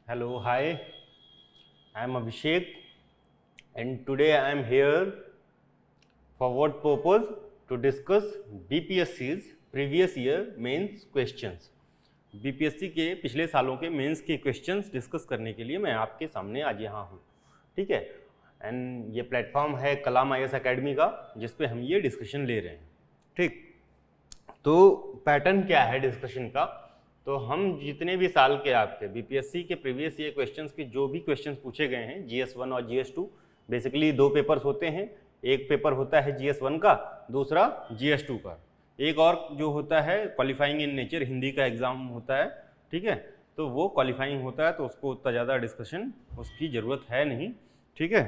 Hello, hi, I am Abhishek and today I am here for what purpose? To discuss BPSC's previous year mains questions. BPSC के पिछले सालों के mains के questions discuss करने के लिए मैं आपके सामने आज यहाँ हूँ, ठीक है। एंड ये प्लेटफॉर्म है कलाम IAS अकेडमी का, जिस पे हम ये डिस्कशन ले रहे हैं, ठीक। तो पैटर्न क्या है डिस्कशन का? तो हम जितने भी साल के आपके बीपीएससी के प्रीवियस ईयर क्वेश्चंस के जो भी क्वेश्चंस पूछे गए हैं GS1 और GS2, बेसिकली दो पेपर्स होते हैं। एक पेपर होता है GS1 का, दूसरा GS2 का। एक और जो होता है क्वालिफाइंग इन नेचर, हिंदी का एग्जाम होता है, ठीक है। तो वो क्वालिफाइंग होता है, तो उसको उतना ज़्यादा डिस्कशन उसकी ज़रूरत है नहीं, ठीक है।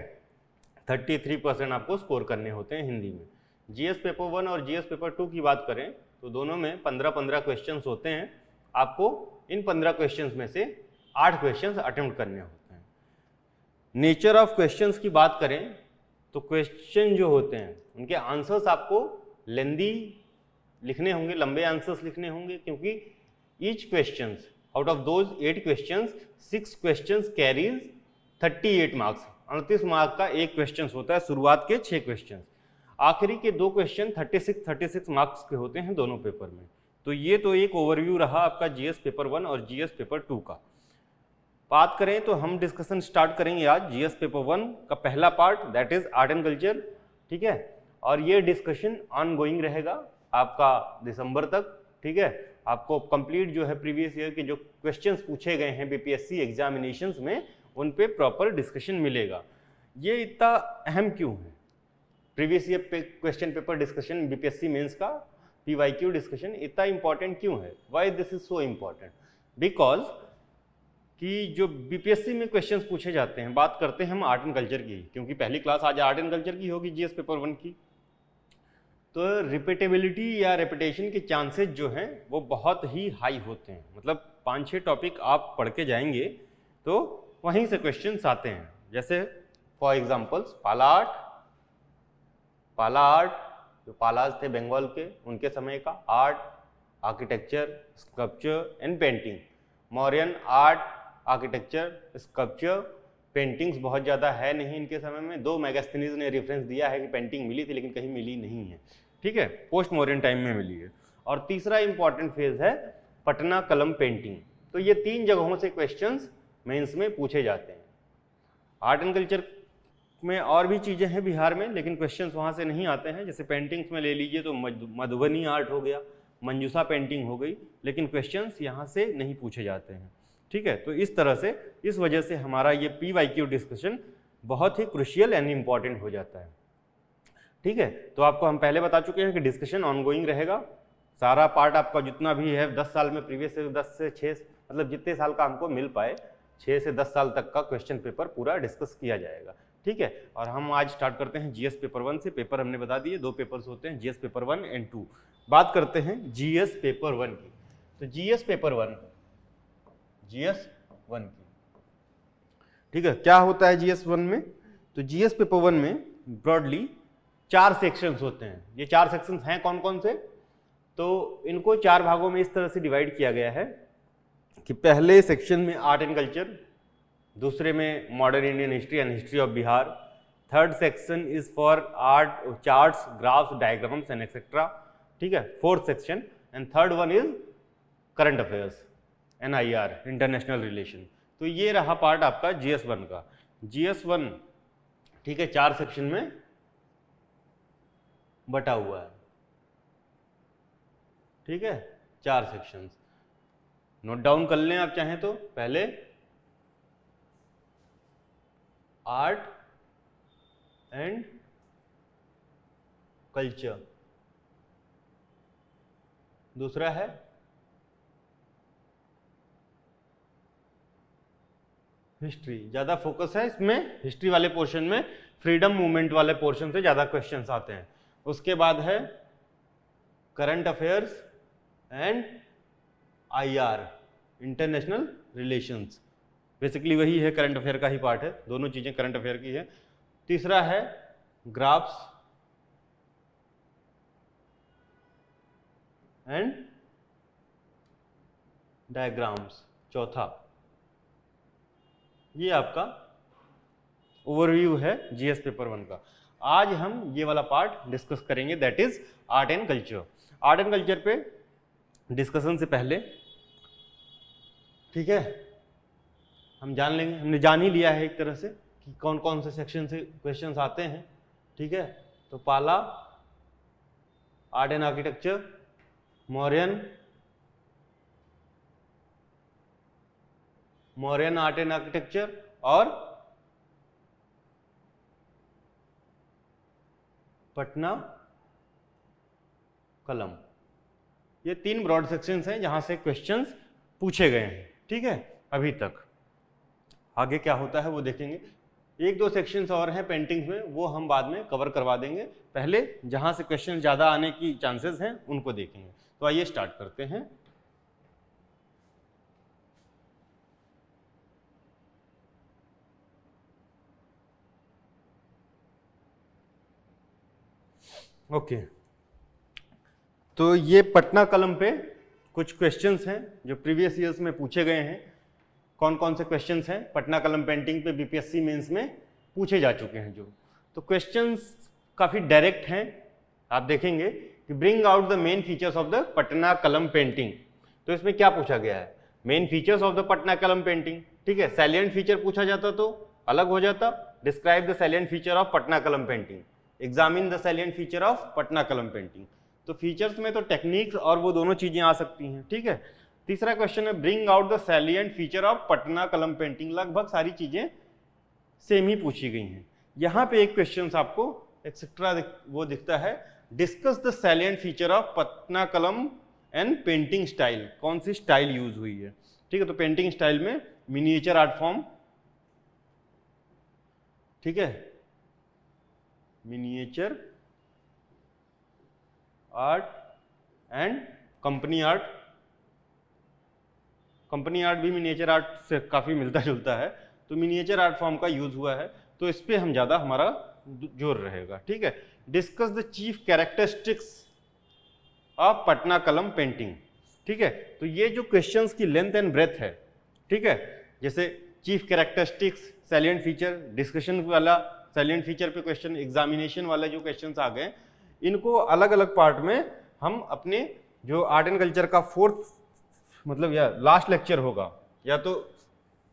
33% आपको स्कोर करने होते हैं हिंदी में। GS पेपर 1 और GS पेपर 2 की बात करें तो दोनों में 15-15 क्वेश्चंस होते हैं। आपको इन 15 क्वेश्चंस में से 8 क्वेश्चंस अटेम्प्ट करने होते हैं। नेचर ऑफ क्वेश्चंस की बात करें तो क्वेश्चन जो होते हैं उनके आंसर्स आपको लेंदी लिखने होंगे, लंबे आंसर्स लिखने होंगे, क्योंकि each questions out of those 8 questions 6 questions carries 38 marks. 38 mark का एक क्वेश्चन होता है, शुरुआत के 6 क्वेश्चन, आखिरी के 2 क्वेश्चन 36 मार्क्स के होते हैं दोनों पेपर में। तो ये तो एक ओवरव्यू रहा आपका GS पेपर 1 और GS पेपर 2 का। बात करें तो हम डिस्कशन स्टार्ट करेंगे आज GS पेपर 1 का पहला part, that is art and culture, ठीक है। और ये डिस्कशन ऑनगोइंग रहेगा आपका दिसंबर तक, ठीक है। आपको कंप्लीट जो है प्रीवियस ईयर के जो क्वेश्चंस पूछे गए हैं बीपीएससी एग्जामिनेशंस में, उन पे प्रॉपर डिस्कशन मिलेगा। ये इतना अहम क्यों है previous year question paper discussion, BPSC mains का PYQ डिस्कशन इतना इंपॉर्टेंट क्यों है? Why this is so important? Because कि जो बीपीएससी में क्वेश्चंस पूछे जाते हैं, बात करते हैं हम आर्ट एंड कल्चर की, क्योंकि पहली क्लास आज आर्ट एंड कल्चर की होगी GS पेपर 1 की। तो रिपीटेबिलिटी या रेपिटेशन के चांसेस जो हैं वो बहुत ही हाई होते हैं। मतलब 5-6 टॉपिक आप पढ़ के जाएंगे तो वहीं से क्वेश्चंस आते हैं। जैसे फॉर एग्जांपल्स पाला आर्ट, जो पालाज थे बंगाल के, उनके समय का art, architecture, sculpture and painting. Mauryan art, architecture, sculpture, paintings बहुत ज़्यादा है नहीं इनके समय में। 2 मैगस्थनीज ने रेफरेंस दिया है कि पेंटिंग मिली थी, लेकिन कहीं मिली नहीं है, ठीक है। पोस्ट मॉडर्न टाइम में मिली है। और तीसरा इंपॉर्टेंट फेज है पटना कलम पेंटिंग। तो ये 3 जगहों से क्वेश्चंस मेंस में पूछे जाते हैं। आर्ट एंड कल्चर में और भी चीज़ें हैं बिहार में, लेकिन क्वेश्चंस वहाँ से नहीं आते हैं। जैसे पेंटिंग्स में ले लीजिए तो मधुबनी आर्ट हो गया, मंजूसा पेंटिंग हो गई, लेकिन क्वेश्चंस यहाँ से नहीं पूछे जाते हैं, ठीक है। तो इस तरह से, इस वजह से हमारा ये PYQ डिस्कशन बहुत ही क्रुशियल एंड इम्पॉर्टेंट हो जाता है, ठीक है। तो आपको हम पहले बता चुके हैं कि डिस्कशन ऑनगोइंग रहेगा। सारा पार्ट आपका जितना भी है 10 साल में, प्रीवियस से 10 से 6, मतलब जितने साल का हमको मिल पाए, 6 से 10 साल तक का क्वेश्चन पेपर पूरा डिस्कस किया जाएगा, ठीक है। और हम आज स्टार्ट करते हैं GS पेपर 1 से। पेपर हमने बता दिए, 2 पेपर्स होते हैं, GS पेपर 1 एंड 2। बात करते हैं GS पेपर 1 की। तो GS पेपर 1 की, ठीक है। क्या होता है GS 1 में? तो GS पेपर 1 में ब्रॉडली 4 सेक्शंस होते हैं। ये 4 सेक्शंस हैं कौन कौन से? तो इनको 4 भागों में इस तरह से डिवाइड किया गया है कि पहले सेक्शन में आर्ट एंड कल्चर, दूसरे में modern Indian history and history of Bihar, third section is for art, charts, graphs, diagrams and etcetera, ठीक है, fourth section. And third one is current affairs, NIR, international relation. तो ये रहा part आपका GS 1 का। GS 1, ठीक है, 4 सेक्शन में बटा हुआ है, ठीक है, 4 सेक्शंस। नोट डाउन कर लें आप चाहें तो। पहले आर्ट एंड कल्चर, दूसरा है हिस्ट्री। ज़्यादा फोकस है इसमें हिस्ट्री वाले पोर्शन में, फ्रीडम मूवमेंट वाले पोर्शन से ज़्यादा क्वेश्चंस आते हैं। उसके बाद है current affairs and IR, international relations. Basically वही है, करंट अफेयर का ही पार्ट है, दोनों चीज़ें करंट अफेयर की है। तीसरा है ग्राफ्स एंड डायग्राम्स, चौथा। ये आपका ओवरव्यू है जीएस पेपर 1 का। आज हम ये वाला पार्ट डिस्कस करेंगे, that is art and culture. Art and culture पे डिस्कशन से पहले, ठीक है, हम जान लेंगे, हमने जान ही लिया है एक तरह से कि कौन कौन से सेक्शन से क्वेश्चंस आते हैं, ठीक है। तो पाला, art and architecture, Mauryan art and architecture और पटना कलम, ये 3 ब्रॉड सेक्शंस हैं जहां से क्वेश्चंस पूछे गए हैं, ठीक है। अभी तक आगे क्या होता है वो देखेंगे। 1-2 सेक्शंस और हैं पेंटिंग्स में, वो हम बाद में कवर करवा देंगे। पहले जहां से क्वेश्चन ज़्यादा आने की चांसेस हैं उनको देखेंगे। तो आइए स्टार्ट करते हैं। ओके, तो ये पटना कलम पे कुछ क्वेश्चंस हैं जो प्रीवियस ईयर्स में पूछे गए हैं। कौन कौन से क्वेश्चंस हैं पटना कलम पेंटिंग पे बीपीएससी मेंस में पूछे जा चुके हैं जो। तो क्वेश्चंस काफ़ी डायरेक्ट हैं, आप देखेंगे कि bring out the main features of the Patna Kalam painting. तो इसमें क्या पूछा गया है, main features of the Patna Kalam painting, ठीक है। सैलिएंट फीचर पूछा जाता तो अलग हो जाता, describe the salient feature of Patna Kalam painting, examine the salient feature of Patna Kalam painting. तो फीचर्स में तो टेक्निक्स और वो दोनों चीजें आ सकती हैं, ठीक है। तीसरा क्वेश्चन है bring out the salient feature of Patna Kalam painting. लगभग सारी चीजें सेम ही पूछी गई हैं। यहाँ पे एक क्वेश्चन आपको एक्सेट्रा वो दिखता है, discuss the salient feature of Patna कलम एंड पेंटिंग स्टाइल। कौन सी स्टाइल यूज हुई है, ठीक है। तो पेंटिंग स्टाइल में मिनिएचर आर्ट फॉर्म, ठीक है, miniature art and company art. Company art भी मिनिएचर आर्ट से काफ़ी मिलता जुलता है, तो मिनिएचर आर्ट फॉर्म का यूज हुआ है, तो इस पे हम ज़्यादा हमारा जोर रहेगा, ठीक है। Discuss the chief characteristics of Patna Kalam painting, ठीक है। तो ये जो क्वेश्चंस की लेंथ एंड ब्रेथ है, ठीक है, जैसे chief characteristics, salient feature, discussion वाला सैलिएंट फीचर पे क्वेश्चन, एग्जामिनेशन वाले जो क्वेश्चंस आ गए, इनको अलग अलग पार्ट में हम अपने जो आर्ट एंड कल्चर का 4th मतलब या लास्ट लेक्चर होगा, या तो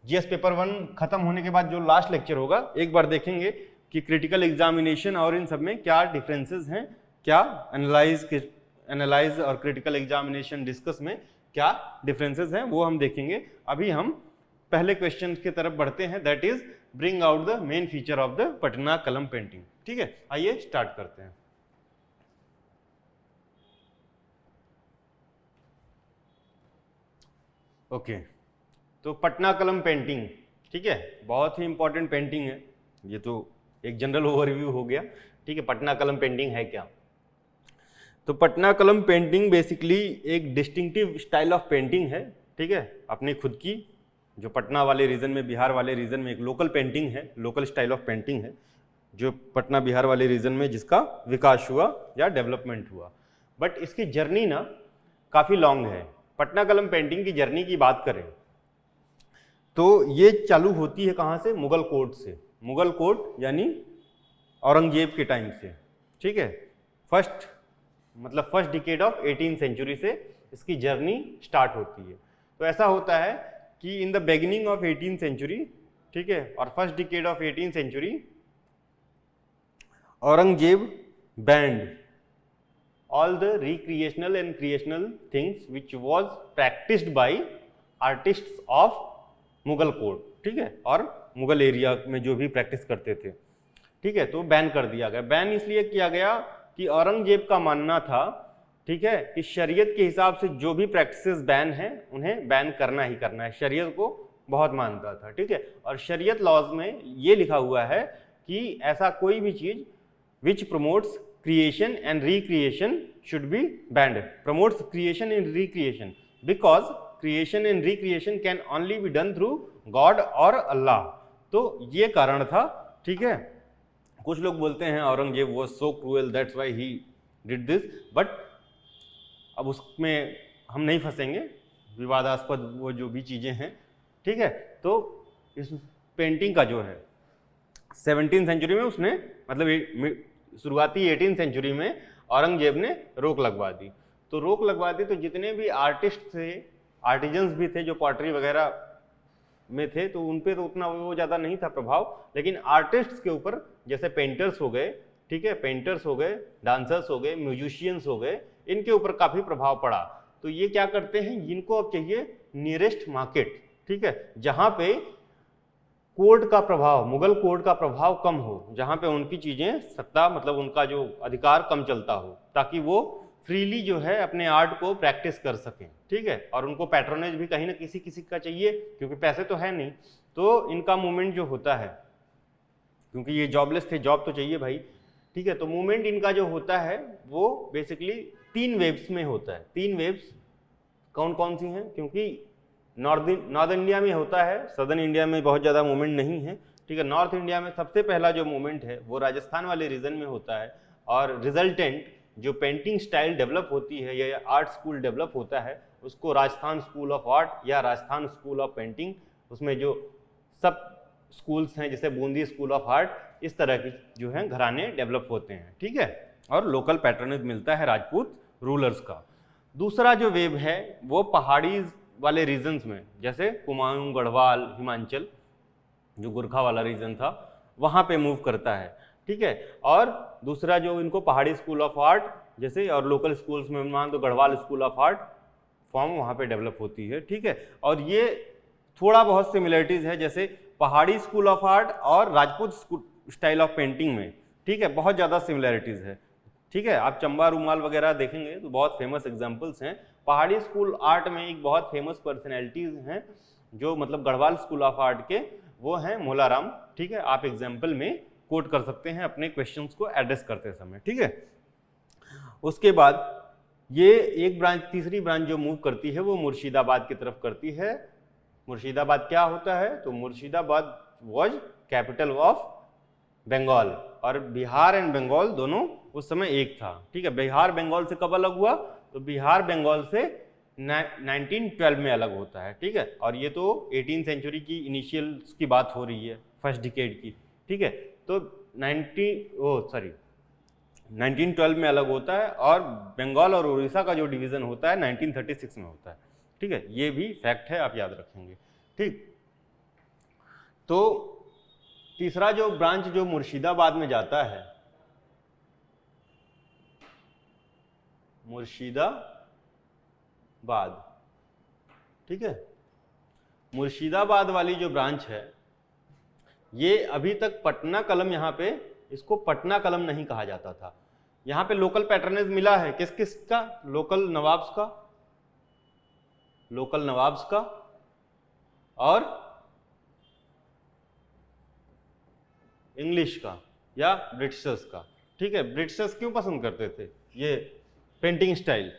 जीएस पेपर 1 खत्म होने के बाद जो लास्ट लेक्चर होगा, एक बार देखेंगे कि क्रिटिकल एग्जामिनेशन और इन सब में क्या डिफरेंसेस हैं, क्या एनालाइज और क्रिटिकल एग्जामिनेशन डिस्कस में क्या डिफरेंसेस हैं, वो हम देखेंगे। अभी हम पहले क्वेश्चन की तरफ बढ़ते हैं, that is bring out the main feature of the Patna Kalam painting, ठीक है। आइए स्टार्ट करते हैं। ओके, तो पटना कलम पेंटिंग, ठीक है, बहुत ही इंपॉर्टेंट पेंटिंग है। ये तो एक जनरल ओवरव्यू हो गया, ठीक है। पटना कलम पेंटिंग है क्या, तो पटना कलम पेंटिंग बेसिकली एक डिस्टिंक्टिव स्टाइल ऑफ पेंटिंग है, ठीक है, अपनी खुद की, जो पटना वाले रीजन में, बिहार वाले रीजन में एक लोकल पेंटिंग है, लोकल स्टाइल ऑफ पेंटिंग है, जो पटना बिहार वाले रीजन में जिसका विकास हुआ या डेवलपमेंट हुआ। बट इसकी जर्नी ना काफ़ी लॉन्ग है। पटना कलम पेंटिंग की जर्नी की बात करें तो ये चालू होती है कहाँ से, मुगल कोर्ट से। मुगल कोर्ट यानी औरंगजेब के टाइम से, ठीक है। First decade of 18th century से इसकी जर्नी स्टार्ट होती है। तो ऐसा होता है कि in the beginning of 18th century, ठीक है, और first decade of 18th century, Aurangzeb banned all the recreational and creational things which was practiced by artists of Mughal court, ठीक है, और मुगल एरिया में जो भी प्रैक्टिस करते थे, ठीक है। तो बैन कर दिया गया। बैन इसलिए किया गया कि औरंगजेब का मानना था, ठीक है, कि शरीयत के हिसाब से जो भी प्रैक्टिसेस बैन हैं उन्हें बैन करना ही करना है। शरीयत को बहुत मानता था, ठीक है। और शरीयत लॉज में ये लिखा हुआ है कि ऐसा कोई भी चीज विच promotes creation and recreation should be banned. Promotes creation and recreation because creation and recreation can only be done through God और Allah। तो ये कारण था, ठीक है। कुछ लोग बोलते हैं Aurangzeb was so cruel that's why he did this, but अब उसमें हम नहीं फंसेंगे, विवादास्पद वो जो भी चीज़ें हैं, ठीक है। तो इस पेंटिंग का जो है 17वीं सेंचुरी में उसने मतलब शुरुआती 18वीं सेंचुरी में औरंगजेब ने रोक लगवा दी। तो रोक लगवा दी तो जितने भी आर्टिस्ट थे, आर्टिजन्स भी थे जो पॉटरी वगैरह में थे, तो उन पे तो उतना वो ज़्यादा नहीं था प्रभाव, लेकिन आर्टिस्ट्स के ऊपर जैसे पेंटर्स हो गए, ठीक है, पेंटर्स हो गए, डांसर्स हो गए, म्यूजिशियंस हो गए, इनके ऊपर काफ़ी प्रभाव पड़ा। तो ये क्या करते हैं, इनको अब चाहिए नियरेस्ट मार्केट, ठीक है, जहाँ पे कोर्ट का प्रभाव, मुगल कोर्ट का प्रभाव कम हो, जहाँ पे उनकी चीज़ें सत्ता मतलब उनका जो अधिकार कम चलता हो, ताकि वो फ्रीली जो है अपने आर्ट को प्रैक्टिस कर सकें, ठीक है। और उनको पैट्रोनेज भी कहीं ना किसी का चाहिए, क्योंकि पैसे तो है नहीं। तो इनका मूवमेंट जो होता है, क्योंकि ये जॉबलेस थे, जॉब तो चाहिए भाई, ठीक है, तो मूवमेंट इनका जो होता है वो बेसिकली 3 वेव्स में होता है। 3 वेव्स कौन कौन सी हैं, क्योंकि नॉर्थ इंडिया में होता है, सदर्न इंडिया में बहुत ज़्यादा मूवमेंट नहीं है, ठीक है। नॉर्थ इंडिया में सबसे पहला जो मूवमेंट है वो राजस्थान वाले रीजन में होता है, और रिजल्टेंट जो पेंटिंग स्टाइल डेवलप होती है या आर्ट स्कूल डेवलप होता है उसको राजस्थान स्कूल ऑफ आर्ट या राजस्थान स्कूल ऑफ पेंटिंग, उसमें जो सब स्कूल्स हैं जैसे बूंदी स्कूल ऑफ आर्ट, इस तरह की जो हैं घराने डेवलप होते हैं, ठीक है, और लोकल पैटर्नेज मिलता है राजपूत रूलर्स का। दूसरा जो वेव है वो पहाड़ी वाले रीजन्स में, जैसे कुमाऊं, गढ़वाल, हिमाचल, जो गोरखा वाला रीजन था, वहाँ पे मूव करता है, ठीक है। और दूसरा जो इनको पहाड़ी स्कूल ऑफ आर्ट जैसे, और लोकल स्कूल्स में मान तो Garhwal school of art form वहाँ पे डेवलप होती है, ठीक है। और ये थोड़ा बहुत सिमिलरिटीज़ है, जैसे पहाड़ी स्कूल ऑफ आर्ट और राजपूत स्टाइल ऑफ पेंटिंग में, ठीक है, बहुत ज़्यादा सिमिलरिटीज़ है, ठीक है। आप चंबा रूमाल वगैरह देखेंगे तो बहुत फेमस एग्जाम्पल्स हैं। पहाड़ी स्कूल आर्ट में एक बहुत फेमस पर्सनैलिटीज़ हैं जो मतलब गढ़वाल स्कूल ऑफ आर्ट के, वो हैं मोलाराम, ठीक है। आप एग्जाम्पल में कोट कर सकते हैं अपने क्वेश्चंस को एड्रेस करते समय, ठीक है। उसके बाद ये एक ब्रांच, तीसरी ब्रांच जो मूव करती है वो मुर्शिदाबाद की तरफ करती है। मुर्शिदाबाद क्या होता है, तो Murshidabad was capital of Bengal, और बिहार एंड बंगाल दोनों उस समय एक था, ठीक है। बिहार बंगाल से कब अलग हुआ, तो बिहार बंगाल से 1912 में अलग होता है, ठीक है। और ये तो 18वीं सेंचुरी की इनिशियल्स की बात हो रही है, फर्स्ट डिकेड की, ठीक है। तो 1912 में अलग होता है, और बंगाल और उड़ीसा का जो डिवीज़न होता है 1936 में होता है, ठीक है। ये भी फैक्ट है, आप याद रखेंगे, ठीक। तो तीसरा जो ब्रांच जो मुर्शिदाबाद में जाता है, मुर्शिदाबाद, ठीक है, मुर्शिदाबाद वाली जो ब्रांच है ये अभी तक पटना कलम, यहाँ पे इसको पटना कलम नहीं कहा जाता था। यहाँ पे लोकल पैटर्नेज मिला है किस किस का, लोकल नवाब्स का, लोकल नवाब्स का, और इंग्लिश का या ब्रिटिशर्स का, ठीक है। ब्रिटिशर्स क्यों पसंद करते थे ये पेंटिंग स्टाइल,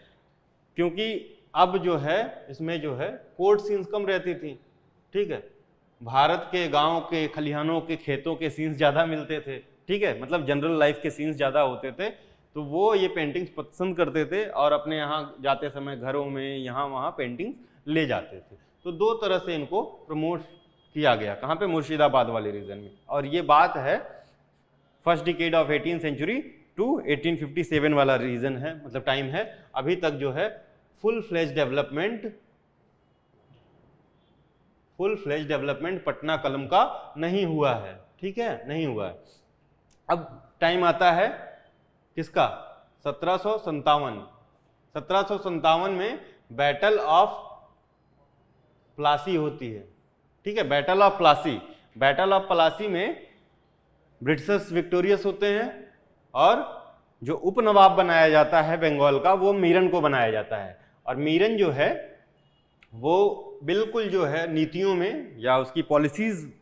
क्योंकि अब जो है इसमें जो है कोर्ट सीन्स कम रहती थी, ठीक है। भारत के गांव के खलिहानों के खेतों के सीन्स ज़्यादा मिलते थे, ठीक है, मतलब जनरल लाइफ के सीन्स ज़्यादा होते थे, तो वो ये पेंटिंग्स पसंद करते थे और अपने यहाँ जाते समय घरों में यहाँ वहाँ पेंटिंग्स ले जाते थे। तो दो तरह से इनको प्रमोट किया गया, कहाँ पे, मुर्शिदाबाद वाले रीजन में। और ये बात है फर्स्ट डिकेड ऑफ 18वीं सेंचुरी टू 1857 वाला रीजन है, मतलब टाइम है। अभी तक जो है फुल फ्लेज डेवलपमेंट पटना कलम का नहीं हुआ है, ठीक है, नहीं हुआ है। अब टाइम आता है किसका, 1757 में बैटल ऑफ प्लासी होती है, ठीक है, बैटल ऑफ प्लासी में ब्रिटिशर्स विक्टोरियस होते हैं, और जो उपनवाब बनाया जाता है बंगाल का वो मीरन को बनाया जाता है। और मीरन जो है वो बिल्कुल जो है नीतियों में या उसकी पॉलिसीज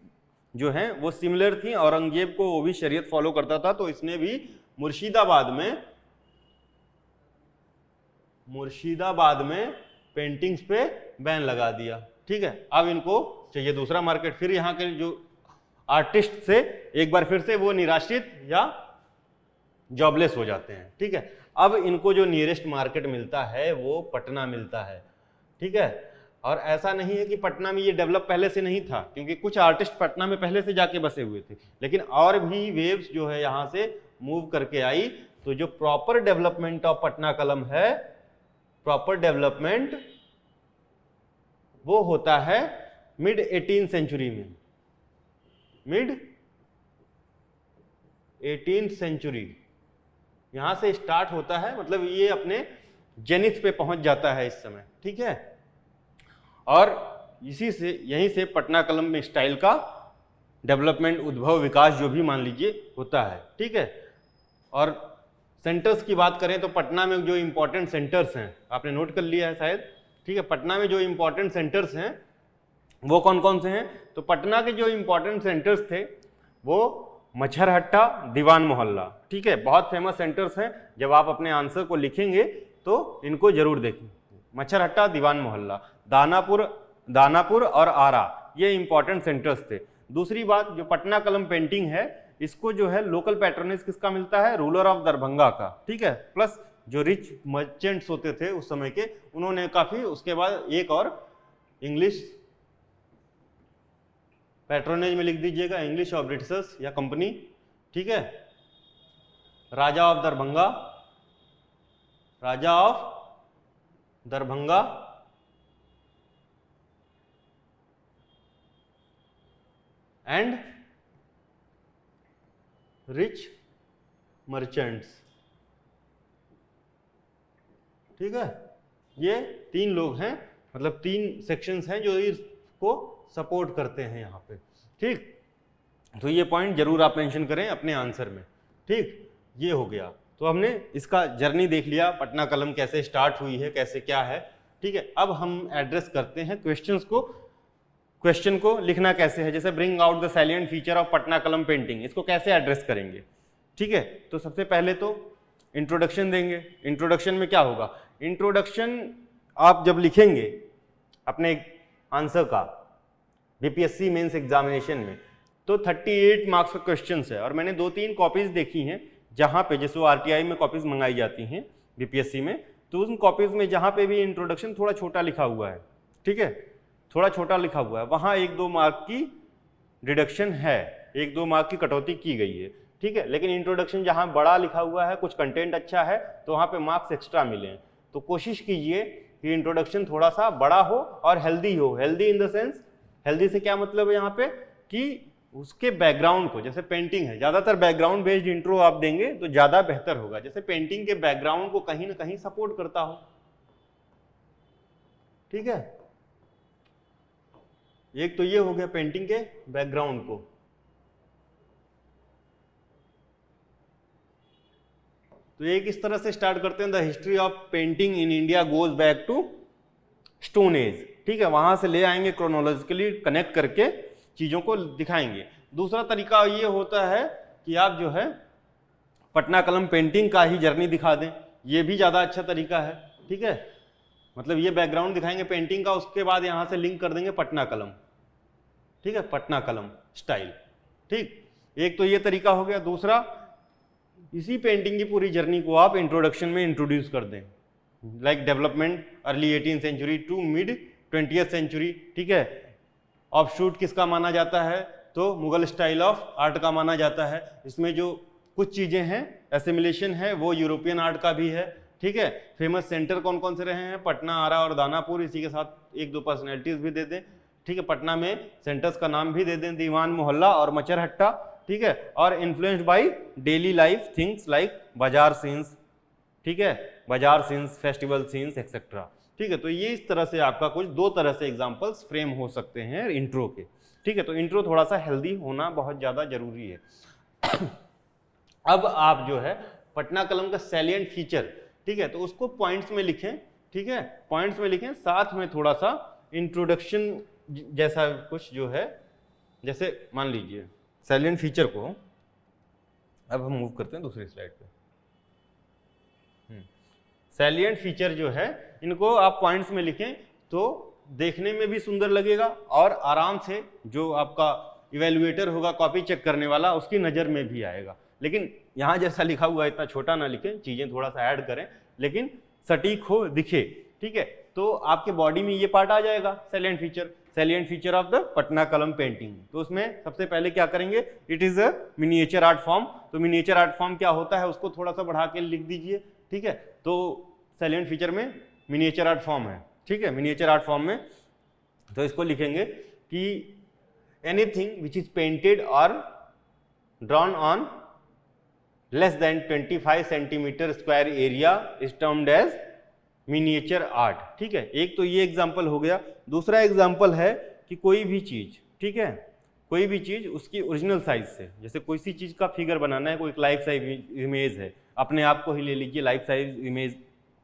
जो हैं वो सिमिलर थी, औरंगजेब को वो भी शरीयत फॉलो करता था, तो इसने भी मुर्शिदाबाद में पेंटिंग्स पे बैन लगा दिया, ठीक है। अब इनको चाहिए दूसरा मार्केट, फिर यहाँ के जो आर्टिस्ट से एक बार फिर से वो निराश्रित या जॉबलेस हो जाते हैं, ठीक है। अब इनको जो नियरेस्ट मार्केट मिलता है वो पटना मिलता है, ठीक है। और ऐसा नहीं है कि पटना में ये डेवलप पहले से नहीं था, क्योंकि कुछ आर्टिस्ट पटना में पहले से जाके बसे हुए थे, लेकिन और भी वेव्स जो है यहाँ से मूव करके आई। तो जो प्रॉपर डेवलपमेंट ऑफ पटना कलम है, प्रॉपर डेवलपमेंट वो होता है मिड 18th सेंचुरी में, मिड 18th सेंचुरी यहां से स्टार्ट होता है, मतलब ये अपने जेनिथ पे पहुंच जाता है इस समय, ठीक है। और इसी से यहीं से पटना कलम में स्टाइल का डेवलपमेंट, उद्भव, विकास जो भी मान लीजिए होता है, ठीक है। और सेंटर्स की बात करें तो पटना में जो इंपॉर्टेंट सेंटर्स हैं, आपने नोट कर लिया है शायद, ठीक है। पटना में जो इंपॉर्टेंट सेंटर्स हैं वो कौन कौन से हैं? तो पटना के जो इंपॉर्टेंट सेंटर्स थे वो मच्छरहट्टा, दीवान मोहल्ला, ठीक है, बहुत फेमस सेंटर्स हैं। जब आप अपने आंसर को लिखेंगे तो इनको जरूर देखें। मच्छरहट्टा, दीवान मोहल्ला, दानापुर और आरा, ये इंपॉर्टेंट सेंटर्स थे। दूसरी बात, जो पटना कलम पेंटिंग है इसको जो है लोकल पैट्रोनेज किसका मिलता है? रूलर ऑफ दरभंगा का, ठीक है। प्लस जो रिच मर्चेंट्स होते थे उस समय के, उन्होंने काफी, उसके बाद एक और इंग्लिश पैट्रोनेज में लिख दीजिएगा, इंग्लिश और ब्रिटिशर्स या कंपनी, ठीक है। Raja of Darbhanga, raja of Darbhanga and rich merchants, ठीक है। ये तीन लोग हैं, मतलब तीन सेक्शंस हैं जो इसको सपोर्ट करते हैं यहाँ पे, ठीक। तो ये पॉइंट जरूर आप मेंशन करें अपने आंसर में, ठीक। ये हो गया, तो हमने इसका जर्नी देख लिया, पटना कलम कैसे स्टार्ट हुई है, कैसे क्या है, ठीक है। अब हम एड्रेस करते हैं क्वेश्चंस को। क्वेश्चन को लिखना कैसे है, जैसे bring out the salient feature of Patna Kalam painting, इसको कैसे एड्रेस करेंगे, ठीक है। तो सबसे पहले तो इंट्रोडक्शन देंगे। इंट्रोडक्शन में क्या होगा? इंट्रोडक्शन आप जब लिखेंगे अपने आंसर का बीपीएससी मेंस एग्जामिनेशन में, तो 38 मार्क्स का क्वेश्चन है। और मैंने 2-3 कॉपीज देखी हैं जहाँ पे, जैसे वो आरटीआई में कॉपीज मंगाई जाती हैं बीपीएससी में, तो उन कॉपीज में जहाँ पे भी इंट्रोडक्शन थोड़ा छोटा लिखा हुआ है, ठीक है, थोड़ा छोटा लिखा हुआ है, वहाँ 1-2 मार्क की डिडक्शन है, 1-2 मार्क की कटौती की गई है, ठीक है। लेकिन इंट्रोडक्शन जहाँ बड़ा लिखा हुआ है, कुछ कंटेंट अच्छा है, तो वहाँ पे मार्क्स एक्स्ट्रा मिले। तो कोशिश कीजिए कि इंट्रोडक्शन थोड़ा सा बड़ा हो और हेल्दी हो। Healthy in the sense, healthy से क्या मतलब है यहाँ पे, कि उसके बैकग्राउंड को, जैसे पेंटिंग है, ज्यादातर बैकग्राउंड बेस्ड इंट्रो आप देंगे तो ज्यादा बेहतर होगा, जैसे पेंटिंग के बैकग्राउंड को कहीं ना कहीं सपोर्ट करता हो, ठीक है। एक तो ये हो गया पेंटिंग के बैकग्राउंड को। तो एक इस तरह से स्टार्ट करते हैं, the history of painting in India goes back to stone age, ठीक है। वहां से ले आएंगे, क्रोनोलॉजिकली कनेक्ट करके चीजों को दिखाएंगे। दूसरा तरीका ये होता है कि आप जो है पटना कलम पेंटिंग का ही जर्नी दिखा दें, ये भी ज्यादा अच्छा तरीका है, ठीक है। मतलब ये बैकग्राउंड दिखाएंगे पेंटिंग का, उसके बाद यहां से लिंक कर देंगे पटना कलम, ठीक है, पटना कलम स्टाइल, ठीक। एक तो ये तरीका हो गया। दूसरा, इसी पेंटिंग की पूरी जर्नी को आप इंट्रोडक्शन में इंट्रोड्यूस कर दें, like development early 18th century to mid 20th century, ठीक है। ऑफशूट किसका माना जाता है? तो मुगल स्टाइल ऑफ आर्ट का माना जाता है। इसमें जो कुछ चीजें हैं, एसिमिलेशन है, वो यूरोपियन आर्ट का भी है, ठीक है। फेमस सेंटर कौन कौन से रहे हैं? पटना, आरा और दानापुर। इसी के साथ 1-2 पर्सनैलिटीज भी दे दें, ठीक है। पटना में सेंटर्स का नाम भी दे दें, दीवान मोहल्ला और मच्छरहट्टा, ठीक है। और influenced by daily life things like बाजार सीन्स, ठीक है, बाजार सीन्स, फेस्टिवल सीन्स एक्सेट्रा, ठीक है। तो ये इस तरह से आपका कुछ 2 तरह से एग्जांपल्स फ्रेम हो सकते हैं इंट्रो के, ठीक है। तो इंट्रो थोड़ा सा हेल्दी होना बहुत ज्यादा जरूरी है। अब आप जो है पटना कलम का सैलिएंट फीचर, ठीक है, तो उसको पॉइंट्स में लिखें, ठीक है, पॉइंट्स में लिखें, साथ में थोड़ा सा इंट्रोडक्शन जैसा कुछ जो है, जैसे मान लीजिए सैलिएंट फीचर को, अब हम मूव करते हैं दूसरी स्लाइड पे। सैलिएंट फीचर जो है, इनको आप पॉइंट्स में लिखें तो देखने में भी सुंदर लगेगा और आराम से जो आपका इवेल्युएटर होगा, कॉपी चेक करने वाला, उसकी नज़र में भी आएगा। लेकिन यहाँ जैसा लिखा हुआ है इतना छोटा ना लिखें, चीज़ें थोड़ा सा ऐड करें, लेकिन सटीक हो, दिखे, ठीक है। तो आपके बॉडी में ये पार्ट आ जाएगा salient feature of the Patna Kalam painting. तो उसमें सबसे पहले क्या करेंगे, it is a miniature art form. तो मिनिएचर आर्ट फॉर्म क्या होता है उसको थोड़ा सा बढ़ा के लिख दीजिए, ठीक है। तो सैलिएंट फीचर में मिनिएचर आर्ट फॉर्म है, ठीक है। मिनिएचर आर्ट फॉर्म में तो इसको लिखेंगे कि एनीथिंग विच इज पेंटेड और drawn on less than 25 centimetre square area is termed as miniature art, ठीक है। एक तो ये एग्जाम्पल हो गया। दूसरा एग्जाम्पल है कि कोई भी चीज, ठीक है, कोई भी चीज उसकी ओरिजिनल साइज से, जैसे कोई सी चीज का फिगर बनाना है, कोई लाइफ साइज इमेज है, अपने आप को ही ले लीजिए, लाइफ साइज इमेज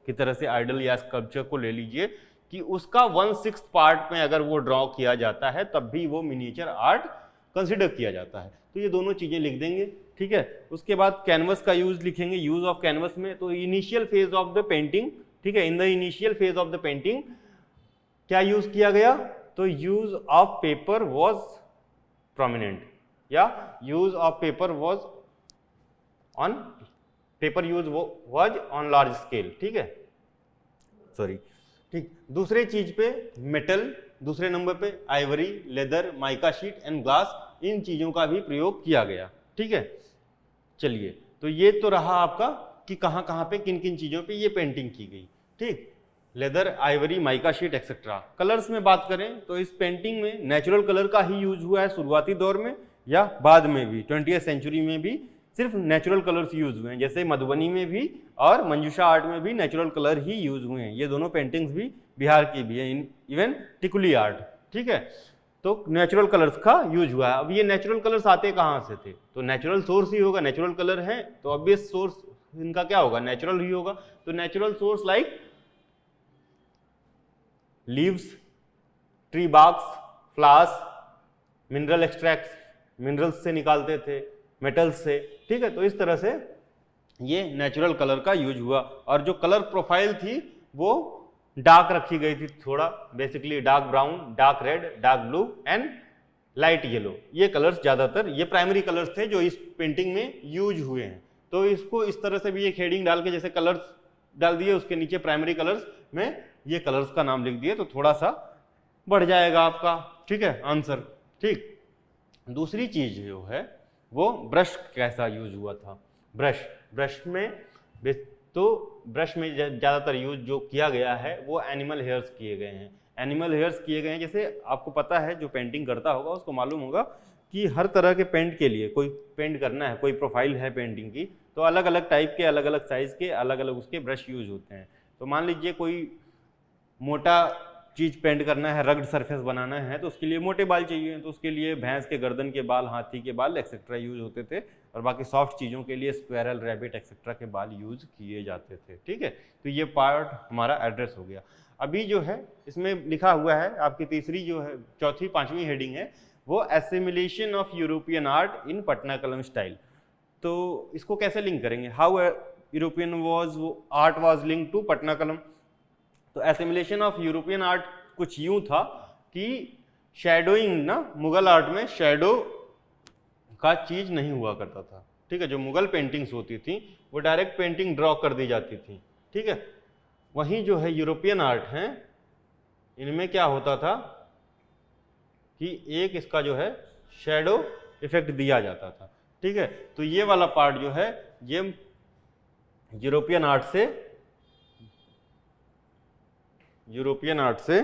की तरह से आइडल या स्कल्पचर को ले लीजिए कि उसका 1/6 पार्ट में अगर वो ड्रॉ किया जाता है तब भी वो मिनिएचर आर्ट कंसिडर किया जाता है। तो ये दोनों चीजें लिख देंगे, ठीक है। उसके बाद कैनवस का यूज लिखेंगे, यूज ऑफ कैनवस में। तो initial phase of the painting, ठीक है, in the initial phase of the painting क्या यूज किया गया, तो use of paper was prominent, या use of paper was on paper use was on large scale, ठीक है, सॉरी, ठीक। दूसरे चीज पे मेटल, दूसरे नंबर पे ivory, leather, mica sheet and glass, इन चीजों का भी प्रयोग किया गया, ठीक है। चलिए, तो ये तो रहा आपका कि कहां कहां पे किन किन चीजों पे ये पेंटिंग की गई, ठीक। Leather, Ivory, mica sheet etcetera. Colours में बात करें तो इस पेंटिंग में नेचुरल कलर का ही यूज हुआ है शुरुआती दौर में या बाद में भी, 20वीं सेंचुरी में भी सिर्फ नेचुरल कलर्स यूज हुए हैं। जैसे मधुबनी में भी और मंजूषा आर्ट में भी नेचुरल कलर ही यूज हुए हैं। ये दोनों पेंटिंग्स भी बिहार की भी है, इवन टिकुली आर्ट, ठीक है। तो नेचुरल कलर्स का यूज हुआ है। अब ये नेचुरल कलर्स आते कहाँ से थे, तो नेचुरल सोर्स ही होगा। नेचुरल कलर है तो ऑब्वियस सोर्स इनका क्या होगा, नेचुरल ही होगा। तो natural source like leaves, tree barks, flowers, mineral extracts, minerals से निकालते थे, मेटल्स से, ठीक है। तो इस तरह से ये नेचुरल कलर का यूज हुआ। और जो कलर प्रोफाइल थी वो डार्क रखी गई थी, थोड़ा basically dark brown, dark red, dark blue and light yellow. ये कलर्स ज्यादातर, ये प्राइमरी कलर्स थे जो इस पेंटिंग में यूज हुए हैं। तो इसको इस तरह से भी एक हेडिंग डाल के जैसे कलर्स डाल दिए, उसके नीचे प्राइमरी कलर्स में ये कलर्स का नाम लिख दिए, तो थोड़ा सा बढ़ जाएगा आपका, ठीक है, आंसर, ठीक। दूसरी चीज जो है वो ब्रश कैसा यूज हुआ था। ब्रश में तो ब्रश में ज़्यादातर यूज जो किया गया है वो एनिमल हेयर्स किए गए हैं। एनिमल हेयर्स किए गए हैं, जैसे आपको पता है, जो पेंटिंग करता होगा उसको मालूम होगा कि हर तरह के पेंट के लिए, कोई पेंट करना है, कोई प्रोफाइल है पेंटिंग की, तो अलग अलग टाइप के, अलग अलग साइज़ के, अलग अलग उसके ब्रश यूज होते हैं। तो मान लीजिए कोई मोटा चीज़ पेंट करना है, रग्ड सरफेस बनाना है, तो उसके लिए मोटे बाल चाहिए, तो उसके लिए भैंस के गर्दन के बाल, हाथी के बाल एक्सेट्रा यूज होते थे। और बाकी सॉफ्ट चीज़ों के लिए स्क्वेरल, रैबिट एक्सेट्रा के बाल यूज किए जाते थे, ठीक है। तो ये पार्ट हमारा एड्रेस हो गया। अभी जो है इसमें लिखा हुआ है आपकी तीसरी जो है, चौथी पांचवी हेडिंग है वो assimilation of European art in Patna Kalam style. तो इसको कैसे लिंक करेंगे, how European art was link to Patna Kalam. तो एसिमिलेशन ऑफ यूरोपियन आर्ट कुछ यूं था कि शैडोइंग ना, मुगल आर्ट में शैडो का चीज नहीं हुआ करता था, ठीक है। जो मुगल पेंटिंग्स होती थी वो डायरेक्ट पेंटिंग ड्रॉ कर दी जाती थी, ठीक है। वहीं जो है यूरोपियन आर्ट हैं, इनमें क्या होता था कि एक इसका जो है शैडो इफेक्ट दिया जाता था, ठीक है। तो ये वाला पार्ट जो है ये यूरोपियन आर्ट से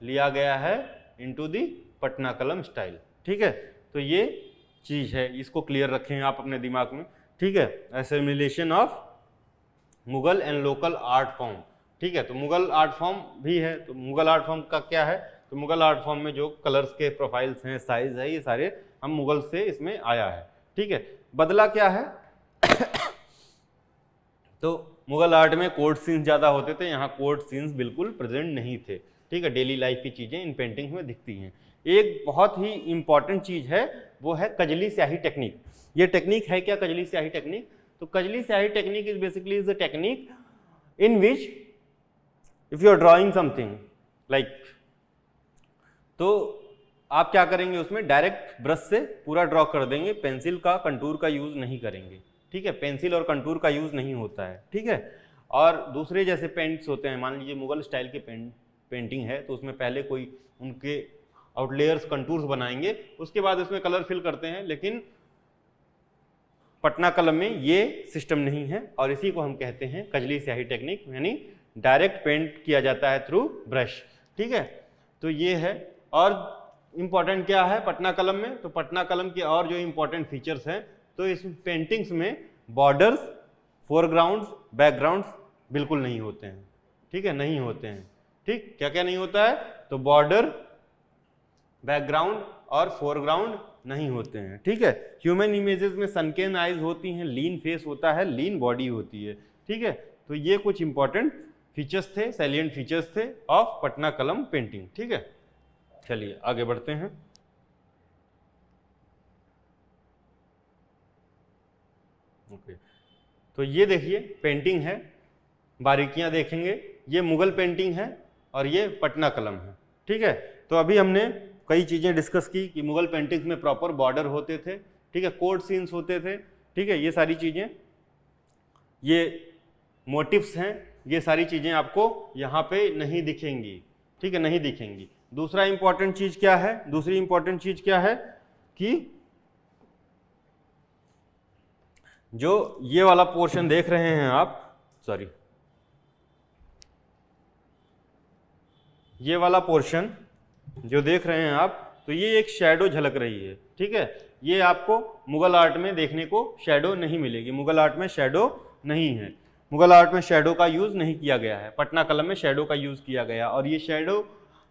लिया गया है into the Patna Kalam style, ठीक है। तो ये चीज है, इसको क्लियर रखें आप अपने दिमाग में, ठीक है। Assimilation of Mughal and local art form, ठीक है। तो मुगल आर्ट फॉर्म भी है, तो मुगल आर्ट फॉर्म का क्या है, तो मुगल आर्ट फॉर्म में जो कलर्स के प्रोफाइल्स हैं, साइज है, ये सारे हम मुगल से इसमें आया है, ठीक है। बदला क्या है तो मुगल आर्ट में कोर्ट सीन्स ज़्यादा होते थे, यहाँ कोर्ट सीन्स बिल्कुल प्रेजेंट नहीं थे, ठीक है। डेली लाइफ की चीज़ें इन पेंटिंग्स में दिखती हैं। एक बहुत ही इंपॉर्टेंट चीज़ है वो है कजली स्याही टेक्निक। ये टेक्निक है क्या, कजली स्याही टेक्निक? तो kajli syahi technique is basically is a technique in which if you are drawing something like, तो आप क्या करेंगे, उसमें डायरेक्ट ब्रश से पूरा ड्रॉ कर देंगे, पेंसिल का कंटूर का यूज नहीं करेंगे, ठीक है। पेंसिल और कंटूर का यूज नहीं होता है, ठीक है। और दूसरे जैसे पेंट्स होते हैं, मान लीजिए मुगल स्टाइल के पेंटिंग है तो उसमें पहले कोई उनके आउटलेयर्स कंटूर्स बनाएंगे, उसके बाद उसमें कलर फिल करते हैं, लेकिन पटना कलम में ये सिस्टम नहीं है और इसी को हम कहते हैं कजली स्याही टेक्निक, यानी डायरेक्ट पेंट किया जाता है थ्रू ब्रश। ठीक है, तो ये है। और इम्पॉर्टेंट क्या है पटना कलम में, तो पटना कलम के और जो इम्पोर्टेंट फीचर्स हैं, तो इस पेंटिंग्स में बॉर्डर्स, फोरग्राउंड्स, बैकग्राउंड्स बिल्कुल नहीं होते हैं। ठीक है, नहीं होते हैं। ठीक, क्या क्या नहीं होता है, तो बॉर्डर, बैकग्राउंड और फोरग्राउंड नहीं होते हैं। ठीक है, ह्यूमन इमेजेस में सनकेन आइज होती हैं, लीन फेस होता है, लीन बॉडी होती है। ठीक है, तो ये कुछ इंपॉर्टेंट फीचर्स थे, सैलिएंट फीचर्स थे ऑफ पटना कलम पेंटिंग। ठीक है, चलिए आगे बढ़ते हैं। ओके, तो ये देखिए पेंटिंग है, बारीकियां देखेंगे, ये मुगल पेंटिंग है और ये पटना कलम है। ठीक है, तो अभी हमने कई चीज़ें डिस्कस की कि मुगल पेंटिंग्स में प्रॉपर बॉर्डर होते थे। ठीक है, कोड सीन्स होते थे। ठीक है, ये सारी चीज़ें, ये मोटिव्स हैं, ये सारी चीज़ें आपको यहाँ पे नहीं दिखेंगी। ठीक है, नहीं दिखेंगी। दूसरा इंपॉर्टेंट चीज़ क्या है, दूसरी इंपॉर्टेंट चीज़ क्या है कि जो ये वाला पोर्शन देख रहे हैं आप, सॉरी, ये वाला पोर्शन जो देख रहे हैं आप, तो ये एक शैडो झलक रही है। ठीक है, ये आपको मुगल आर्ट में देखने को शैडो नहीं मिलेगी। मुगल आर्ट में शैडो नहीं है, मुगल आर्ट में शैडो का यूज़ नहीं किया गया है, पटना कलम में शैडो का यूज़ किया गया। और ये शैडो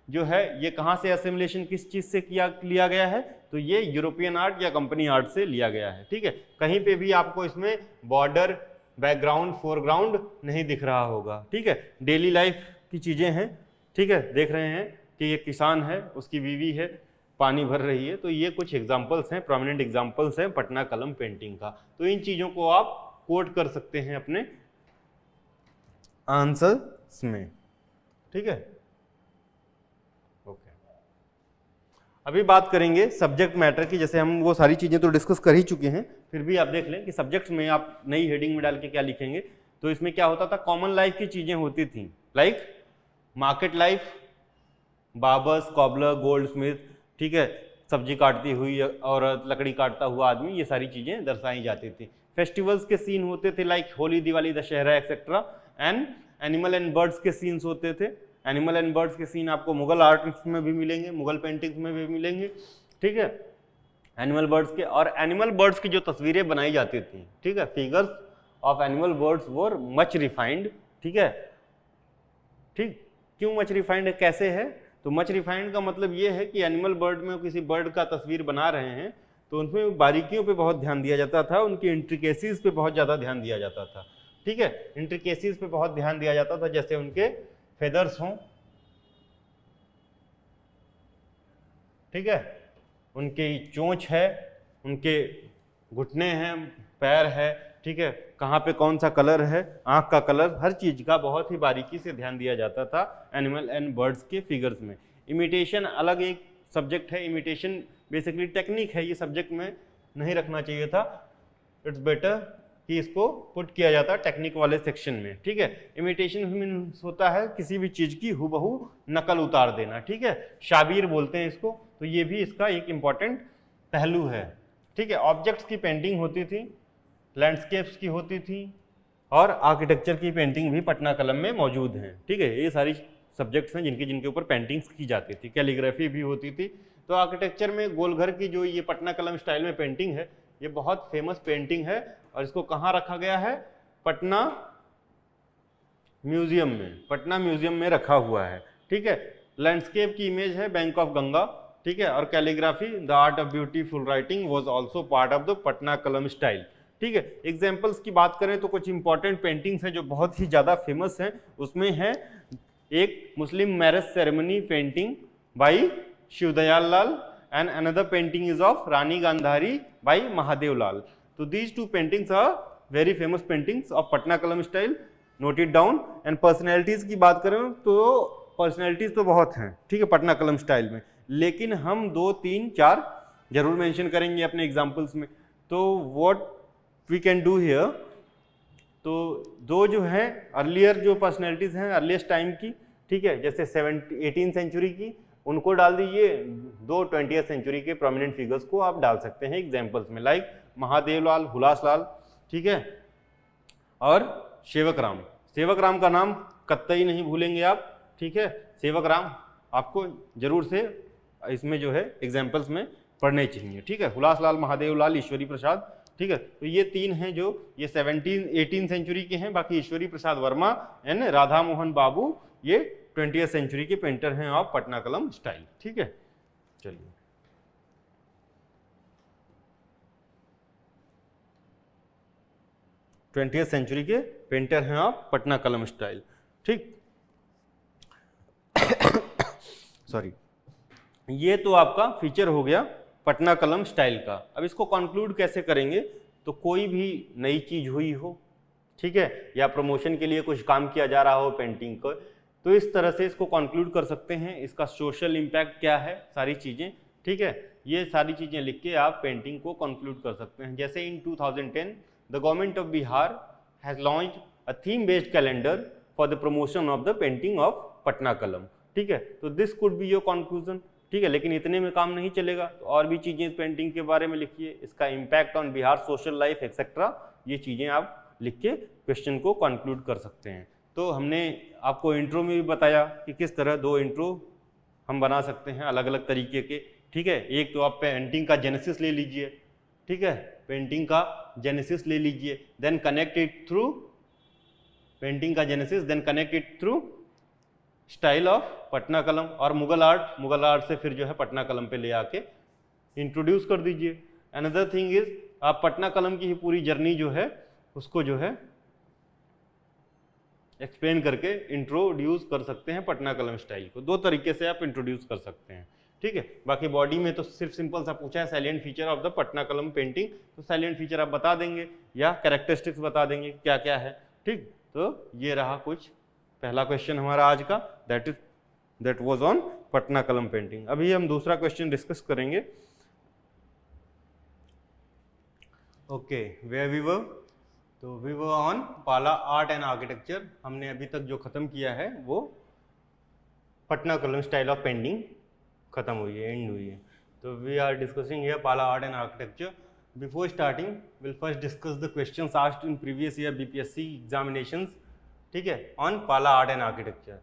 जो है ये कहाँ से असिमुलेशन किस चीज़ से लिया गया है, तो ये यूरोपियन आर्ट या कंपनी आर्ट से लिया गया है। ठीक है, कहीं पे भी आपको इसमें बॉर्डर, बैकग्राउंड, फोरग्राउंड नहीं दिख रहा होगा। ठीक है, डेली लाइफ की चीज़ें हैं। ठीक है, देख रहे हैं कि ये किसान है, उसकी बीवी है, पानी भर रही है, तो ये कुछ एग्जाम्पल्स हैं, प्रोमिनेंट एग्जाम्पल्स हैं पटना कलम पेंटिंग का। तो इन चीज़ों को आप कोट कर सकते हैं अपने आंसर्स में। ठीक है, ओके। अभी बात करेंगे सब्जेक्ट मैटर की। जैसे हम वो सारी चीज़ें तो डिस्कस कर ही चुके हैं, फिर भी आप देख लें कि सब्जेक्ट्स में आप नई हेडिंग में डाल के क्या लिखेंगे। तो इसमें क्या होता था, कॉमन लाइफ की चीज़ें होती थी, like market life, Babar's, cobbler, gold Smith. ठीक है, सब्जी काटती हुई औरत, लकड़ी काटता हुआ आदमी, ये सारी चीज़ें दर्शाई जाती थी। फेस्टिवल्स के सीन होते थे, like holy, Diwali, Dussehra etcetera. And animal and birds के सीन्स होते थे। एनिमल एंड बर्ड्स के सीन आपको मुगल आर्ट में भी मिलेंगे, मुगल पेंटिंग्स में भी मिलेंगे। ठीक है, एनिमल बर्ड्स के, और एनिमल बर्ड्स की जो तस्वीरें बनाई जाती थी, ठीक है, figures of animal birds were much refined. ठीक है, ठीक, क्यों मच रिफाइंड है, कैसे है, तो मच रिफाइंड का मतलब ये है कि एनिमल बर्ड में किसी बर्ड का तस्वीर बना रहे हैं तो उनमें बारीकियों पे बहुत ध्यान दिया जाता था, उनकी इंट्रिकेसीज पे बहुत ज़्यादा ध्यान दिया जाता था। ठीक है, इंट्रिकेसीज पे बहुत ध्यान दिया जाता था, जैसे उनके फेदर्स हों, ठीक है, उनकी चोंच है, उनके घुटने हैं, पैर है, ठीक है, कहाँ पे कौन सा कलर है, आँख का कलर, हर चीज़ का बहुत ही बारीकी से ध्यान दिया जाता था एनिमल एंड बर्ड्स के फिगर्स में। इमिटेशन अलग एक सब्जेक्ट है, इमिटेशन बेसिकली टेक्निक है, ये सब्जेक्ट में नहीं रखना चाहिए था, इट्स बेटर कि इसको पुट किया जाता टेक्निक वाले सेक्शन में। ठीक है, इमिटेशन मीन्स होता है किसी भी चीज़ की हुबहू नकल उतार देना। ठीक है, शाबीर बोलते हैं इसको, तो ये भी इसका एक इम्पॉर्टेंट पहलू है। ठीक है, ऑब्जेक्ट्स की पेंटिंग होती थी, लैंडस्केप्स की होती थी, और आर्किटेक्चर की पेंटिंग भी पटना कलम में मौजूद हैं। ठीक है, ये सारी सब्जेक्ट्स हैं जिनके ऊपर पेंटिंग्स की जाती थी। कैलीग्राफी भी होती थी। तो आर्किटेक्चर में गोलघर की जो ये पटना कलम स्टाइल में पेंटिंग है, ये बहुत फेमस पेंटिंग है, और इसको कहाँ रखा गया है, पटना म्यूजियम में, पटना म्यूजियम में रखा हुआ है। ठीक है, लैंडस्केप की इमेज है बैंक ऑफ गंगा। ठीक है, और calligraphy, the art of beautiful writing was also part of the Patna Kalam style. ठीक है, एग्जाम्पल्स की बात करें तो कुछ इंपॉर्टेंट पेंटिंग्स हैं जो बहुत ही ज़्यादा फेमस हैं। उसमें है एक Muslim marriage ceremony painting by Shivdayal Lal, and another painting is of Rani Gandhari by Mahadev Lal. तो these two paintings are very famous paintings of Patna Kalam style, note it down. And personalities की बात करें तो पर्सनैलिटीज़ तो बहुत हैं, ठीक है, पटना कलम स्टाइल में, लेकिन हम 2, 3, 4 जरूर मेंशन करेंगे अपने एग्जाम्पल्स में। तो what we can do here, तो दो जो है अर्लियर जो पर्सनैलिटीज़ हैं अर्लीस्ट टाइम की, ठीक है, जैसे 18th सेंचुरी की, उनको डाल दीजिए, दो 20th सेंचुरी के प्रोमिनेंट फिगर्स को आप डाल सकते हैं एग्जाम्पल्स में, लाइक महादेवलाल, हुलासलाल, ठीक है, और सेवक राम। सेवक राम का नाम कतई नहीं भूलेंगे आप, ठीक है, सेवक राम आपको जरूर से इसमें जो है एग्जाम्पल्स में पढ़ने चाहिए, ठीक है, हुलासलाल, महादेवलाल, ईश्वरी प्रसाद, ठीक है। तो ये तीन हैं जो ये 18th सेंचुरी के हैं, बाकी ईश्वरी प्रसाद वर्मा एंड राधा मोहन बाबू ये 20th सेंचुरी के पेंटर हैं ऑफ पटनाकलम स्टाइल, ठीक है। चलिए, ट्वेंटियथ सेंचुरी के पेंटर हैं ऑफ पटनाकलम स्टाइल, ठीक। सॉरी, ये तो आपका फीचर हो गया पटनाकलम स्टाइल का। अब इसको कंक्लूड कैसे करेंगे, तो कोई भी नई चीज हुई हो, ठीक है, या प्रमोशन के लिए कुछ काम किया जा रहा हो पेंटिंग को, तो इस तरह से इसको कंक्लूड कर सकते हैं। इसका सोशल इम्पैक्ट क्या है, सारी चीज़ें, ठीक है, ये सारी चीज़ें लिख के आप पेंटिंग को कंक्लूड कर सकते हैं। जैसे in 2010 the government of Bihar has launched a theme based calendar for the promotion of the painting of Patna Kalam, ठीक है। तो this could be your conclusion, ठीक है। लेकिन इतने में काम नहीं चलेगा, तो और भी चीज़ें पेंटिंग के बारे में लिखिए, इसका impact on Bihar social life etcetera, ये चीज़ें आप लिख के क्वेश्चन को कंक्लूड कर सकते हैं। तो हमने आपको इंट्रो में भी बताया कि किस तरह दो इंट्रो हम बना सकते हैं अलग अलग तरीके के, ठीक है। एक तो आप पेंटिंग का जेनेसिस ले लीजिए, ठीक है, पेंटिंग का जेनेसिस ले लीजिए, then connect it through painting का genesis, then connect it through style of Patna Kalam और मुगल आर्ट से फिर जो है पटनाकलम पे ले आके इंट्रोड्यूस कर दीजिए। अनदर थिंग इज आप पटनाकलम की ही पूरी जर्नी जो है उसको जो है एक्सप्लेन करके इंट्रोड्यूस कर सकते हैं पटनाकलम स्टाइल को। दो तरीके से आप इंट्रोड्यूस कर सकते हैं, ठीक है। बाकी बॉडी में तो सिर्फ सिंपल सा पूछा है salient feature of the Patna Kalam painting, तो सैलिएंट फीचर आप बता देंगे या कैरेक्टरिस्टिक्स बता देंगे क्या क्या है, ठीक। तो ये रहा कुछ पहला क्वेश्चन हमारा आज का, दैट वाज ऑन पटनाकलम पेंटिंग। अभी हम दूसरा क्वेश्चन डिस्कस करेंगे। ओके, वेयर वी वर, तो we were on Pala art and architecture. हमने अभी तक जो खत्म किया है वो पटनाकलम स्टाइल ऑफ पेंटिंग खत्म हुई है, एंड हुई है। तो we are discussing here Pala art and architecture. Before starting will first discuss the questions asked in previous year BPSC examinations, ठीक है, on Pala art and architecture.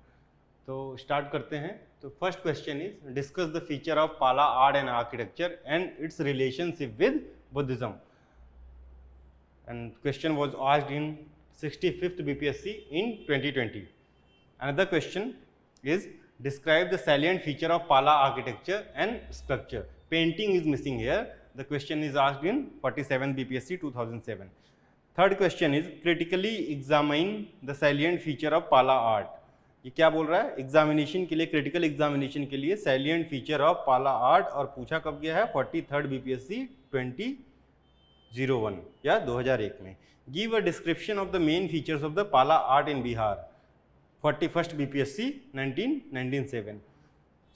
तो स्टार्ट करते हैं। तो first question is discuss the feature of Pala art and architecture and its relationship with Buddhism. And question was asked in 65th BPSC in 2020. Another question is describe the salient feature of Pala architecture and structure. Painting is missing here. The question is asked in 47th BPSC 2007. Third question is critically examine the salient feature of Pala art. ये क्या बोल रहा है, examination के लिए, critical examination के लिए salient feature of Pala art, और पूछा कब गया है 43rd BPSC 2001 या 2001 में। Give a description of the main features of the Pala art in Bihar 41st BPSC 1997।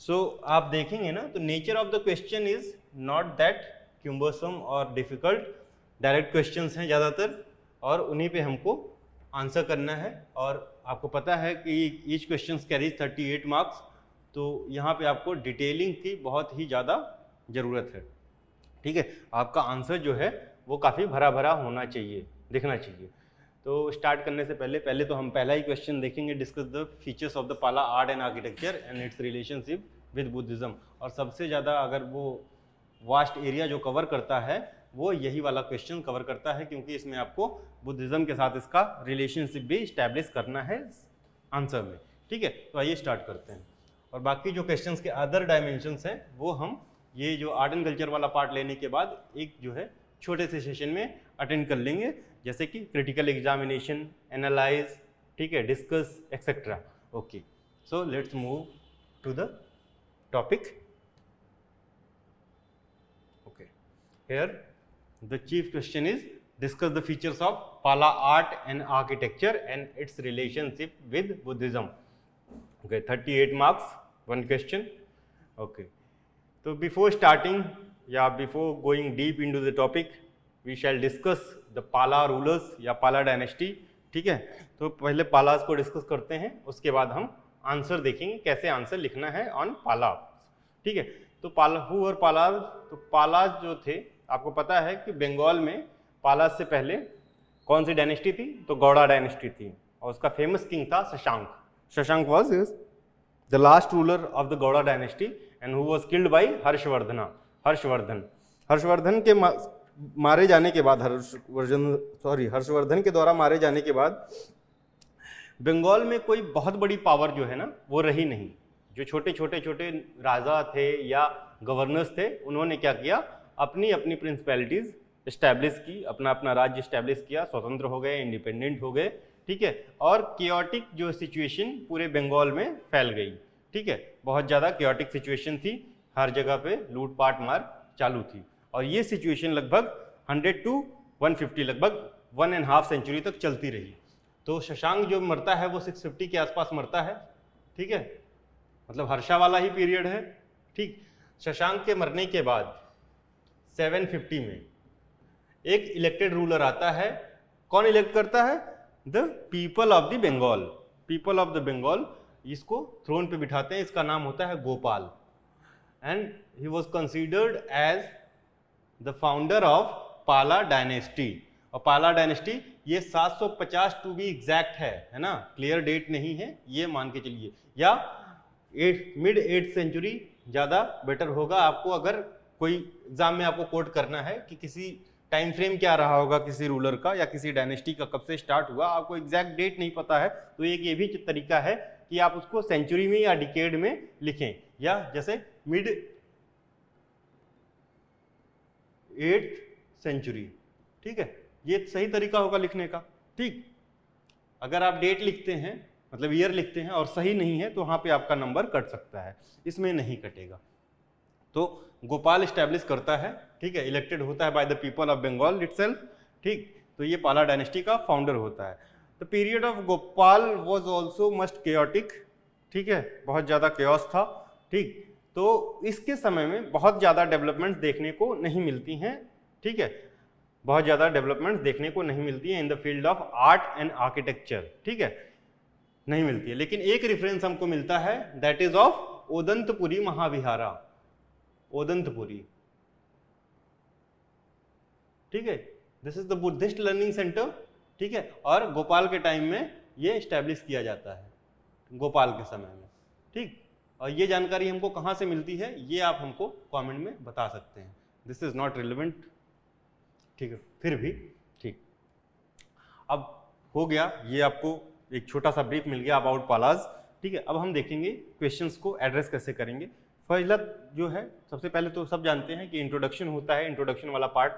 So आप देखेंगे ना, तो nature of the question is not that cumbersome और डिफिकल्ट, डायरेक्ट क्वेश्चंस हैं ज़्यादातर, और उन्हीं पे हमको आंसर करना है। और आपको पता है कि ईच क्वेश्चन कैरीज 38 मार्क्स, तो यहाँ पे आपको डिटेलिंग की बहुत ही ज़्यादा ज़रूरत है, ठीक है। आपका आंसर जो है वो काफ़ी भरा भरा होना चाहिए, दिखना चाहिए। तो स्टार्ट करने से पहले तो हम पहला ही क्वेश्चन देखेंगे, discuss the features of the Pala art and architecture and its relationship with Buddhism. और सबसे ज़्यादा अगर वो वास्ट एरिया जो कवर करता है वो यही वाला क्वेश्चन कवर करता है, क्योंकि इसमें आपको बुद्धिज्म के साथ इसका रिलेशनशिप भी इस्टेब्लिश करना है आंसर में, ठीक है। तो आइए स्टार्ट करते हैं। और बाकी जो क्वेश्चंस के अदर डायमेंशंस हैं वो हम ये जो आर्ट एंड कल्चर वाला पार्ट लेने के बाद एक जो है छोटे से सेशन में अटेंड कर लेंगे, जैसे कि क्रिटिकल एग्जामिनेशन, एनालाइज, ठीक है, discuss etcetera. Okay, so let's move to the topic. Okay, here the chief question is discuss the features of Pala art and architecture and its relationship with Buddhism. Okay, 38 marks, one question. Okay, तो before starting या before going deep into the topic, we shall discuss the Pala rulers या Pala dynasty, ठीक है, तो पहले पालाज को discuss करते हैं, उसके बाद हम आंसर देखेंगे कैसे आंसर लिखना है ऑन पालाज। ठीक है, तो हु और पालाज, तो पालाज जो थे आपको पता है कि बंगाल में पालाज से पहले कौन सी डायनेस्टी थी, तो गौड़ा डायनेस्टी थी, और उसका फेमस किंग था Shashank. Shashank was the last ruler of the Gowda dynasty and who was killed by Harshvardhan के मारे जाने के बाद, हर्षवर्धन के द्वारा मारे जाने के बाद बंगाल में कोई बहुत बड़ी पावर जो है ना वो रही नहीं। जो छोटे छोटे राजा थे या गवर्नर्स थे, उन्होंने क्या किया, अपनी अपनी प्रिंसिपैलिटीज इस्टेब्लिश की, अपना अपना राज्य इस्टेब्लिश किया, स्वतंत्र हो गए, इंडिपेंडेंट हो गए। ठीक है, और कियोटिक जो सिचुएशन पूरे बंगाल में फैल गई। ठीक है, बहुत ज़्यादा कियोटिक सिचुएशन थी, हर जगह पे लूटपाट मार चालू थी, और ये सिचुएशन लगभग 100 to 150 लगभग 1.5 सेंचुरी तक चलती रही। तो शशांक जो मरता है वो 650 के आसपास मरता है। ठीक है, मतलब हर्षा वाला ही पीरियड है। ठीक, शशांक के मरने के बाद 750 में एक इलेक्टेड रूलर आता है। कौन इलेक्ट करता है, the people of the Bengal. People of the Bengal इसको थ्रोन पे बिठाते हैं, इसका नाम होता है Gopal, and he was considered as the founder of Pala dynasty. और पाला डायनेस्टी ये 750 टू बी एग्जैक्ट है ना, क्लियर डेट नहीं है, ये मान के चलिए, या मिड 8th सेंचुरी ज़्यादा बेटर होगा आपको, अगर कोई एग्जाम में आपको कोट करना है कि किसी टाइम फ्रेम क्या रहा होगा किसी रूलर का या किसी डायनेस्टी का, कब से स्टार्ट हुआ, आपको एग्जैक्ट डेट नहीं पता है, तो एक ये भी तरीका है कि आप उसको सेंचुरी में या डिकेड में लिखें, या जैसे मिड 8th सेंचुरी। ठीक है, ये सही तरीका होगा लिखने का। ठीक, अगर आप डेट लिखते हैं मतलब ईयर लिखते हैं और सही नहीं है तो वहाँ पे आपका नंबर कट सकता है, इसमें नहीं कटेगा। तो गोपाल स्टैब्लिश करता है, ठीक है, इलेक्टेड होता है by the people of Bengal itself. ठीक, तो ये पाला डायनेस्टी का फाउंडर होता है। The period of Gopal was also must chaotic. ठीक है, बहुत ज़्यादा केओस था। ठीक, तो इसके समय में बहुत ज़्यादा डेवलपमेंट्स देखने को नहीं मिलती हैं। ठीक है, बहुत ज़्यादा डेवलपमेंट्स देखने को नहीं मिलती है in the field of art and architecture. ठीक है, नहीं मिलती है, लेकिन एक रेफरेंस हमको मिलता है, that is of Odantapuri Mahavihara. Odantapuri, ठीक है, this is the Buddhist learning centre. ठीक है, और गोपाल के टाइम में ये स्टैब्लिश किया जाता है, गोपाल के समय में। ठीक, और ये जानकारी हमको कहाँ से मिलती है ये आप हमको कमेंट में बता सकते हैं। दिस इज नॉट रिलेवेंट, ठीक है, फिर भी ठीक। अब हो गया, ये आपको एक छोटा सा ब्रीफ मिल गया अबाउट पालाज। ठीक है, अब हम देखेंगे क्वेश्चंस को एड्रेस कैसे करेंगे। पहला जो है, सबसे पहले तो सब जानते हैं कि इंट्रोडक्शन होता है, इंट्रोडक्शन वाला पार्ट।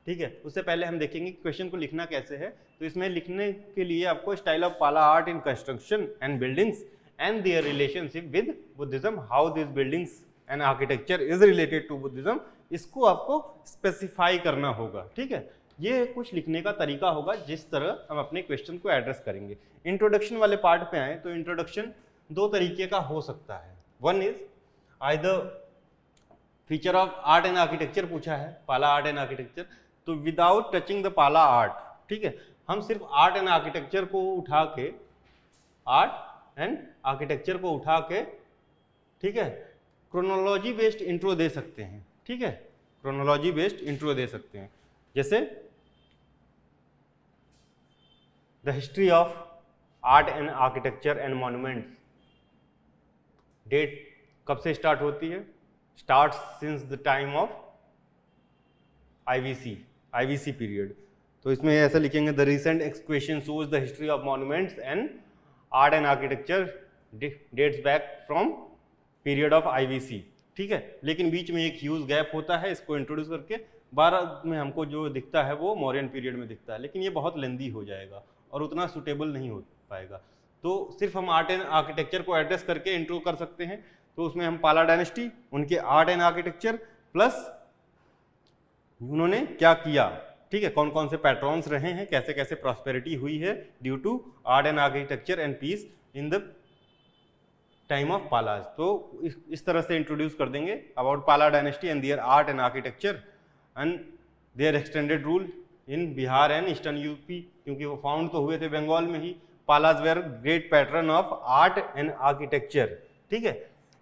ठीक है, उससे पहले हम देखेंगे क्वेश्चन को लिखना कैसे है। तो इसमें लिखने के लिए आपको style of Pala art in construction and buildings and their relationship with Buddhism, how this buildings and architecture is related to Buddhism, इसको आपको स्पेसिफाई करना होगा। ठीक है, ये कुछ लिखने का तरीका होगा जिस तरह हम अपने क्वेश्चन को एड्रेस करेंगे। इंट्रोडक्शन वाले पार्ट पे आए तो इंट्रोडक्शन दो तरीके का हो सकता है। One is either feature of art and architecture पूछा है, पाला आर्ट एंड आर्किटेक्चर, तो without touching the Pala art, ठीक है, हम सिर्फ आर्ट एंड आर्किटेक्चर को उठा के, आर्ट एंड आर्किटेक्चर को उठा के, ठीक है, क्रोनोलॉजी बेस्ड इंट्रो दे सकते हैं। ठीक है, क्रोनोलॉजी बेस्ड इंट्रो दे सकते हैं, जैसे the history of art and architecture and monuments, date कब से स्टार्ट होती है, start since the time of IVC period. तो इसमें ऐसा लिखेंगे, the recent excavation shows the history of monuments and art and architecture dates back from period of IVC. ठीक है, लेकिन बीच में एक ह्यूज गैप होता है, इसको इंट्रोड्यूस करके 12 में हमको जो दिखता है वो मौर्यन पीरियड में दिखता है, लेकिन ये बहुत लेंदी हो जाएगा और उतना सूटेबल नहीं हो पाएगा। तो सिर्फ हम आर्ट एंड आर्किटेक्चर को एड्रेस करके इंट्रो कर सकते हैं। तो उसमें हम पाला डायनेस्टी, उनके आर्ट एंड आर्किटेक्चर, प्लस उन्होंने क्या किया, ठीक है, कौन कौन से पैट्रॉन्स रहे हैं, कैसे कैसे प्रॉस्पेरिटी हुई है due to art and architecture and peace in the time of Palas. तो इस तरह से इंट्रोड्यूस कर देंगे about Pala dynasty and their art and architecture and their extended rule in Bihar and eastern UP, क्योंकि वो फाउंड तो हुए थे बंगाल में ही। Palas were great patron of art and architecture, ठीक है,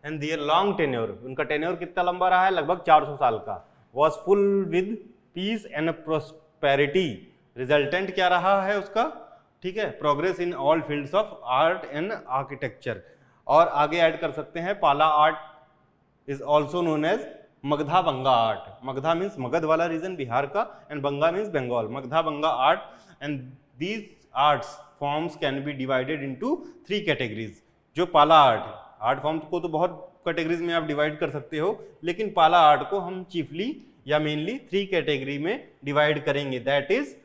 एंड देयर लॉन्ग टेन्योर, उनका टेन्योर कितना लंबा रहा है, लगभग 400 साल का, was full with peace and prosperity, resultant क्या रहा है उसका, ठीक है, progress in all fields of art and architecture. और आगे ऐड कर सकते हैं Pala art is also known as Magadha Banga art. Magadha means Magadh वाला रीजन बिहार का, and Banga means Bengal, Magadha Banga art, and these arts forms can be divided into 3 categories. जो पाला आर्ट फॉर्म को तो बहुत कैटेगरीज में आप डिवाइड कर सकते हो, लेकिन पाला आर्ट को हम चीफली या मेनली 3 कैटेगरी में डिवाइड करेंगे, दैट इज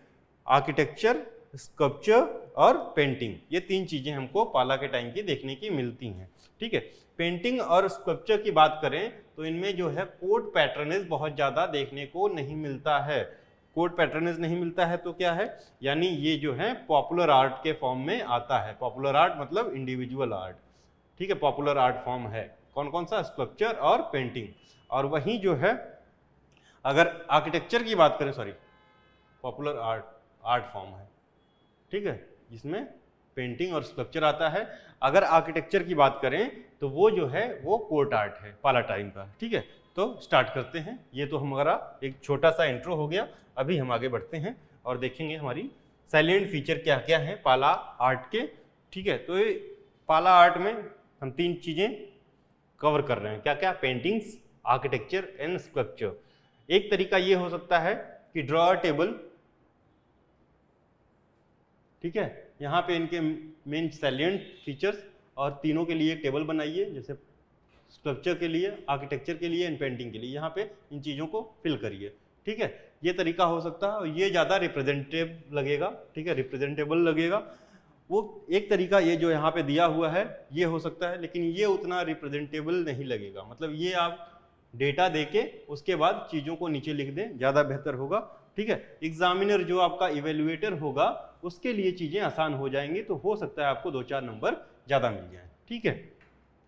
आर्किटेक्चर, स्कल्पचर और पेंटिंग। ये 3 चीजें हमको पाला के टाइम की देखने की मिलती हैं, ठीक है। पेंटिंग और स्कल्पचर की बात करें तो इनमें जो है कोड पैटर्नेज बहुत ज़्यादा देखने को नहीं मिलता है। कोड पैटर्नेज नहीं मिलता है तो क्या है, यानी ये जो है पॉपुलर आर्ट के फॉर्म में आता है। पॉपुलर आर्ट मतलब इंडिविजुअल आर्ट, ठीक है, पॉपुलर आर्ट फॉर्म है कौन कौन सा, स्कल्पचर और पेंटिंग। और वहीं जो है अगर आर्किटेक्चर की बात करें, सॉरी, पॉपुलर आर्ट फॉर्म है, ठीक है, जिसमें पेंटिंग और स्कल्पचर आता है। अगर आर्किटेक्चर की बात करें तो वो जो है वो कोर्ट आर्ट है पाला टाइम का, ठीक है। तो स्टार्ट करते हैं, ये तो हमारा एक छोटा सा इंट्रो हो गया। अभी हम आगे बढ़ते हैं और देखेंगे हमारी साइलेंट फीचर क्या क्या है पाला आर्ट के, ठीक है। तो ये पाला आर्ट में हम 3 चीज़ें कवर कर रहे हैं, क्या क्या, पेंटिंग्स, आर्किटेक्चर एंड स्कल्पचर। एक तरीका ये हो सकता है कि ड्रॉ टेबल, ठीक है, यहाँ पे इनके मेन सैलिएंट फीचर्स और तीनों के लिए टेबल बनाइए, जैसे स्कल्पचर के लिए, आर्किटेक्चर के लिए एंड पेंटिंग के लिए, यहाँ पे इन चीज़ों को फिल करिए, ठीक है। ये तरीका हो सकता है और ये ज़्यादा रिप्रेजेंटेटिव लगेगा, ठीक है, रिप्रेजेंटेबल लगेगा। वो एक तरीका ये जो यहाँ पे दिया हुआ है ये हो सकता है, लेकिन ये उतना रिप्रेजेंटेबल नहीं लगेगा। मतलब ये आप डेटा देके उसके बाद चीज़ों को नीचे लिख दें, ज़्यादा बेहतर होगा, ठीक है। एग्जामिनर जो आपका इवेल्युएटर होगा उसके लिए चीज़ें आसान हो जाएंगी, तो हो सकता है आपको 2-4 नंबर ज़्यादा मिल जाए, ठीक है।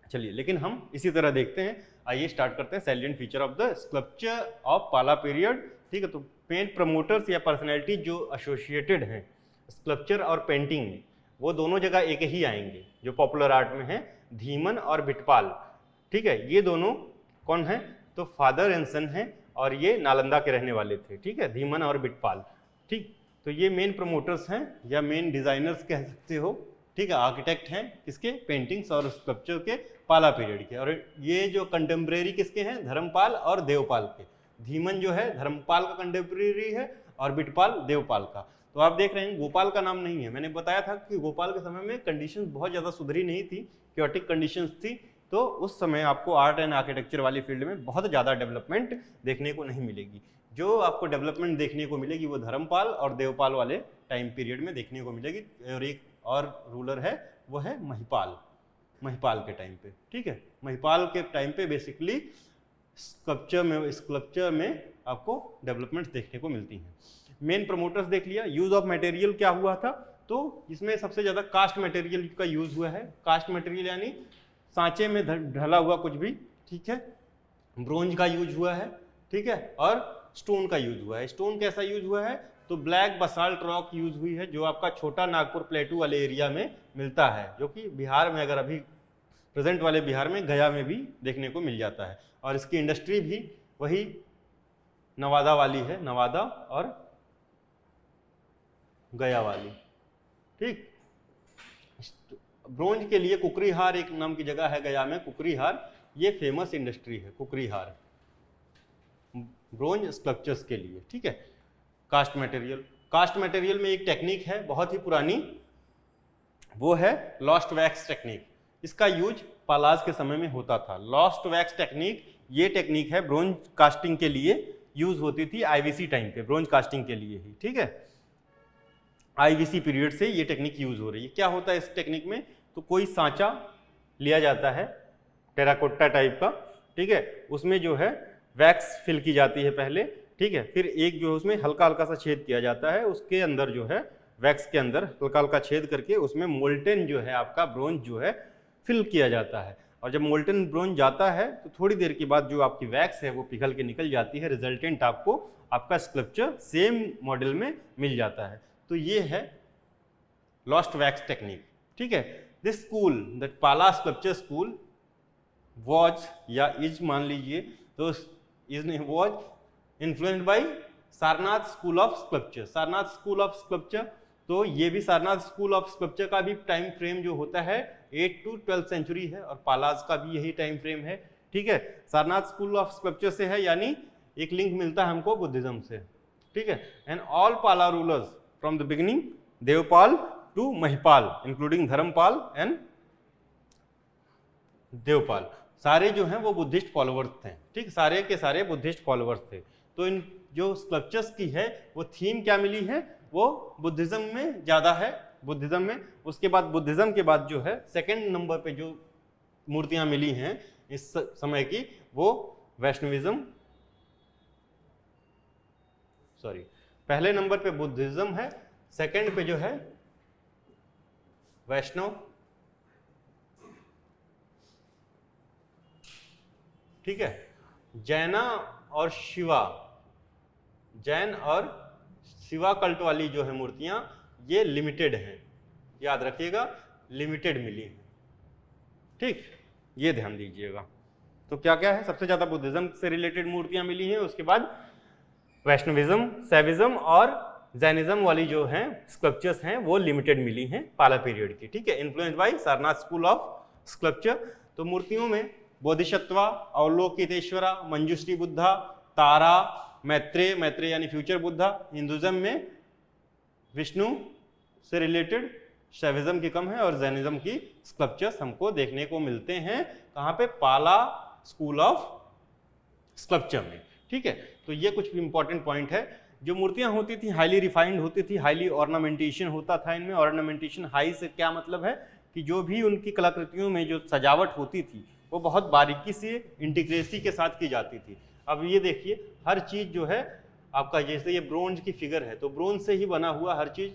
चलिए, लेकिन हम इसी तरह देखते हैं। आइए स्टार्ट करते हैं salient feature of the sculpture of पाला पीरियड, ठीक है। तो पेन प्रमोटर्स या पर्सनैलिटी जो एसोसिएटेड हैं स्कल्पचर और पेंटिंग में, वो दोनों जगह एक ही आएंगे जो पॉपुलर आर्ट में है, धीमन और बिटपाल, ठीक है। ये दोनों कौन है, तो फादर एंड सन हैं और ये नालंदा के रहने वाले थे, ठीक है, धीमन और बिटपाल, ठीक। तो ये मेन प्रमोटर्स हैं या मेन डिजाइनर्स कह सकते हो, ठीक है, आर्किटेक्ट हैं किसके, पेंटिंग्स और स्कल्पचर के पाला पीरियड के। और ये जो कंटेम्प्रेरी किसके हैं, धर्मपाल और देवपाल के। धीमन जो है धर्मपाल का कंटेम्प्रेरी है और बिटपाल देवपाल का। तो आप देख रहे हैं गोपाल का नाम नहीं है। मैंने बताया था कि गोपाल के समय में कंडीशंस बहुत ज़्यादा सुधरी नहीं थी, क्योटिक कंडीशंस थी, तो उस समय आपको आर्ट एंड आर्किटेक्चर वाली फील्ड में बहुत ज़्यादा डेवलपमेंट देखने को नहीं मिलेगी। जो आपको डेवलपमेंट देखने को मिलेगी वो धर्मपाल और देवपाल वाले टाइम पीरियड में देखने को मिलेगी। और एक और रूलर है वो है महिपाल, महिपाल के टाइम पे, ठीक है। महिपाल के टाइम पे बेसिकली स्कल्पचर में आपको डेवलपमेंट्स देखने को मिलती हैं। मेन प्रमोटर्स देख लिया। यूज ऑफ मटेरियल क्या हुआ था, तो इसमें सबसे ज़्यादा कास्ट मटेरियल का यूज़ हुआ है। कास्ट मटेरियल यानी सांचे में ढला हुआ कुछ भी, ठीक है। ब्रोंज का यूज हुआ है, ठीक है, और स्टोन का यूज हुआ है। स्टोन कैसा यूज हुआ है, तो ब्लैक बसाल्ट रॉक यूज हुई है, जो आपका छोटा नागपुर प्लेटू वाले एरिया में मिलता है, जो कि बिहार में, अगर अभी प्रेजेंट वाले बिहार में गया में भी देखने को मिल जाता है। और इसकी इंडस्ट्री भी वही नवादा वाली है, नवादा और गया वाली, ठीक। ब्रोंज के लिए कुकरीहार एक नाम की जगह है गया में, कुकरीहार, ये फेमस इंडस्ट्री है कुकरीहार ब्रोंज स्कल्पचर्स के लिए, ठीक है। कास्ट मटेरियल, कास्ट मटेरियल में एक टेक्निक है बहुत ही पुरानी, वो है लॉस्ट वैक्स टेक्निक। इसका यूज पालाज के समय में होता था। लॉस्ट वैक्स टेक्निक, ये टेक्निक है ब्रोंज कास्टिंग के लिए यूज होती थी आईवीसी टाइम पे, ब्रोंज कास्टिंग के लिए ही, ठीक है। आईवीसी पीरियड से ये टेक्निक यूज हो रही है। क्या होता है इस टेक्निक में, तो कोई सांचा लिया जाता है टेराकोटा टाइप का, ठीक है, उसमें जो है वैक्स फिल की जाती है पहले, ठीक है, फिर एक जो है उसमें हल्का हल्का सा छेद किया जाता है, उसके अंदर जो है वैक्स के अंदर हल्का हल्का छेद करके उसमें मोल्टेन जो है आपका ब्रोंज जो है फिल किया जाता है। और जब मोल्टन ब्रोंज जाता है तो थोड़ी देर के बाद जो आपकी वैक्स है वो पिघल के निकल जाती है, रिजल्टेंट आपको आपका स्कल्पचर सेम मॉडल में मिल जाता है। तो ये है लॉस्ट वैक्स टेक्निक, ठीक है। दिस स्कूल, द पाला स्कल्पचर स्कूल वॉज या इज मान लीजिए, तो इज नहीं was influenced by Sarnath school of sculpture. Sarnath school of sculpture, तो ये भी सारनाथ स्कूल ऑफ स्कल्पचर का भी टाइम फ्रेम जो होता है 8 to 12th सेंचुरी है, और पालाज का भी यही टाइम फ्रेम है, ठीक है। सारनाथ स्कूल ऑफ स्कल्पचर से है, यानी एक लिंक मिलता है हमको बुद्धिज्म से, ठीक है। And all Pala rulers from the beginning Devpal to Mahipal including Dharmapal and Devpal, सारे जो हैं वो बुद्धिस्ट फॉलोअर्स थे, ठीक, सारे के सारे बुद्धिस्ट फॉलोअर्स थे। तो इन जो स्कल्पचर्स की है वो थीम क्या मिली है, वो बुद्धिज्म में ज़्यादा है, बुद्धिज्म में। उसके बाद बुद्धिज्म के बाद जो है सेकंड नंबर पे जो मूर्तियां मिली हैं इस समय की, वो वैष्णविज्म, सॉरी, पहले नंबर पे बुद्धिज्म है, सेकंड पे जो है वैष्णव, ठीक है। जैना और शिवा, जैन और शिवा कल्ट वाली जो है मूर्तियां ये लिमिटेड हैं, याद रखिएगा, लिमिटेड मिली है, ठीक, ये ध्यान दीजिएगा। तो क्या क्या है, सबसे ज्यादा बुद्धिज्म से रिलेटेड मूर्तियां मिली हैं, उसके बाद वैष्णविज्म, शैविज्म और जैनिज्म वाली जो हैं स्कल्पचर्स हैं वो लिमिटेड मिली हैं पाला पीरियड की, ठीक है, influenced by Sarnath school of sculpture. तो मूर्तियों में बोधिसत्वा, अवलोकितेश्वरा, मंजुश्री बुद्धा, तारा, मैत्रेय, मैत्रेय यानी फ्यूचर बुद्धा। हिंदुज्म में विष्णु से रिलेटेड, शैविज्म की कम है, और जैनिज्म की स्कल्पचर्स हमको देखने को मिलते हैं कहाँ पे, पाला स्कूल ऑफ स्कल्पचर में, ठीक है। तो ये कुछ इंपॉर्टेंट पॉइंट है। जो मूर्तियां होती थी हाईली रिफाइंड होती थी, हाईली ऑर्नामेंटेशन होता था इनमें। ऑर्नामेंटेशन हाई से क्या मतलब है कि जो भी उनकी कलाकृतियों में जो सजावट होती थी वो बहुत बारीकी से, इंटीग्रेसी के साथ की जाती थी। अब ये देखिए, हर चीज़ जो है आपका, जैसे ये ब्रोंज की फिगर है तो ब्रोंज से ही बना हुआ हर चीज़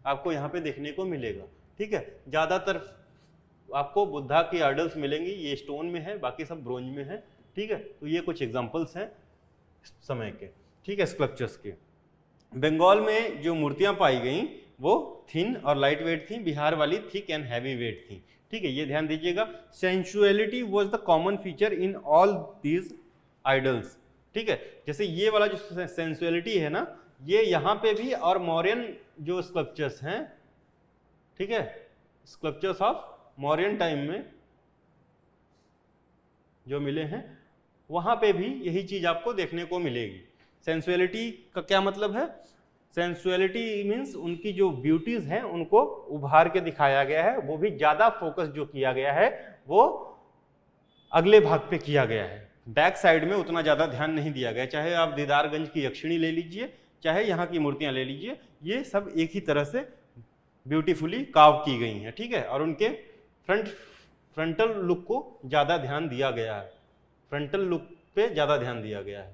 आपको यहाँ पे देखने को मिलेगा, ठीक है। ज़्यादातर आपको बुद्धा की आइडल्स मिलेंगी, ये स्टोन में है, बाकी सब ब्रोंज में है, ठीक है। तो ये कुछ एग्जाम्पल्स हैं समय के, ठीक है, स्कल्पचर्स के। बंगाल में जो मूर्तियाँ पाई गई वो थिन और लाइट वेट थी, बिहार वाली थिक एंड हैवी वेट थी, ठीक है, ये ध्यान दीजिएगा। Sensuality was the common feature in all these idols, ठीक है। जैसे ये वाला जो सेंसुअलिटी है ना, ये यहाँ पे भी, और मौर्यन जो स्कल्पचर्स हैं, ठीक है, स्कल्पचर्स ऑफ मौर्यन टाइम में जो मिले हैं वहाँ पे भी यही चीज़ आपको देखने को मिलेगी। सेंसुअलिटी का क्या मतलब है, सेंसुअलिटी मीन्स उनकी जो ब्यूटीज हैं उनको उभार के दिखाया गया है, वो भी ज़्यादा फोकस जो किया गया है वो अगले भाग पे किया गया है, बैक साइड में उतना ज़्यादा ध्यान नहीं दिया गया। चाहे आप दीदारगंज की यक्षिणी ले लीजिए, चाहे यहाँ की मूर्तियाँ ले लीजिए, ये सब एक ही तरह से ब्यूटीफुली कार्व की गई हैं, ठीक है। और उनके फ्रंटल लुक को ज़्यादा ध्यान दिया गया है, फ्रंटल लुक पे ज़्यादा ध्यान दिया गया है,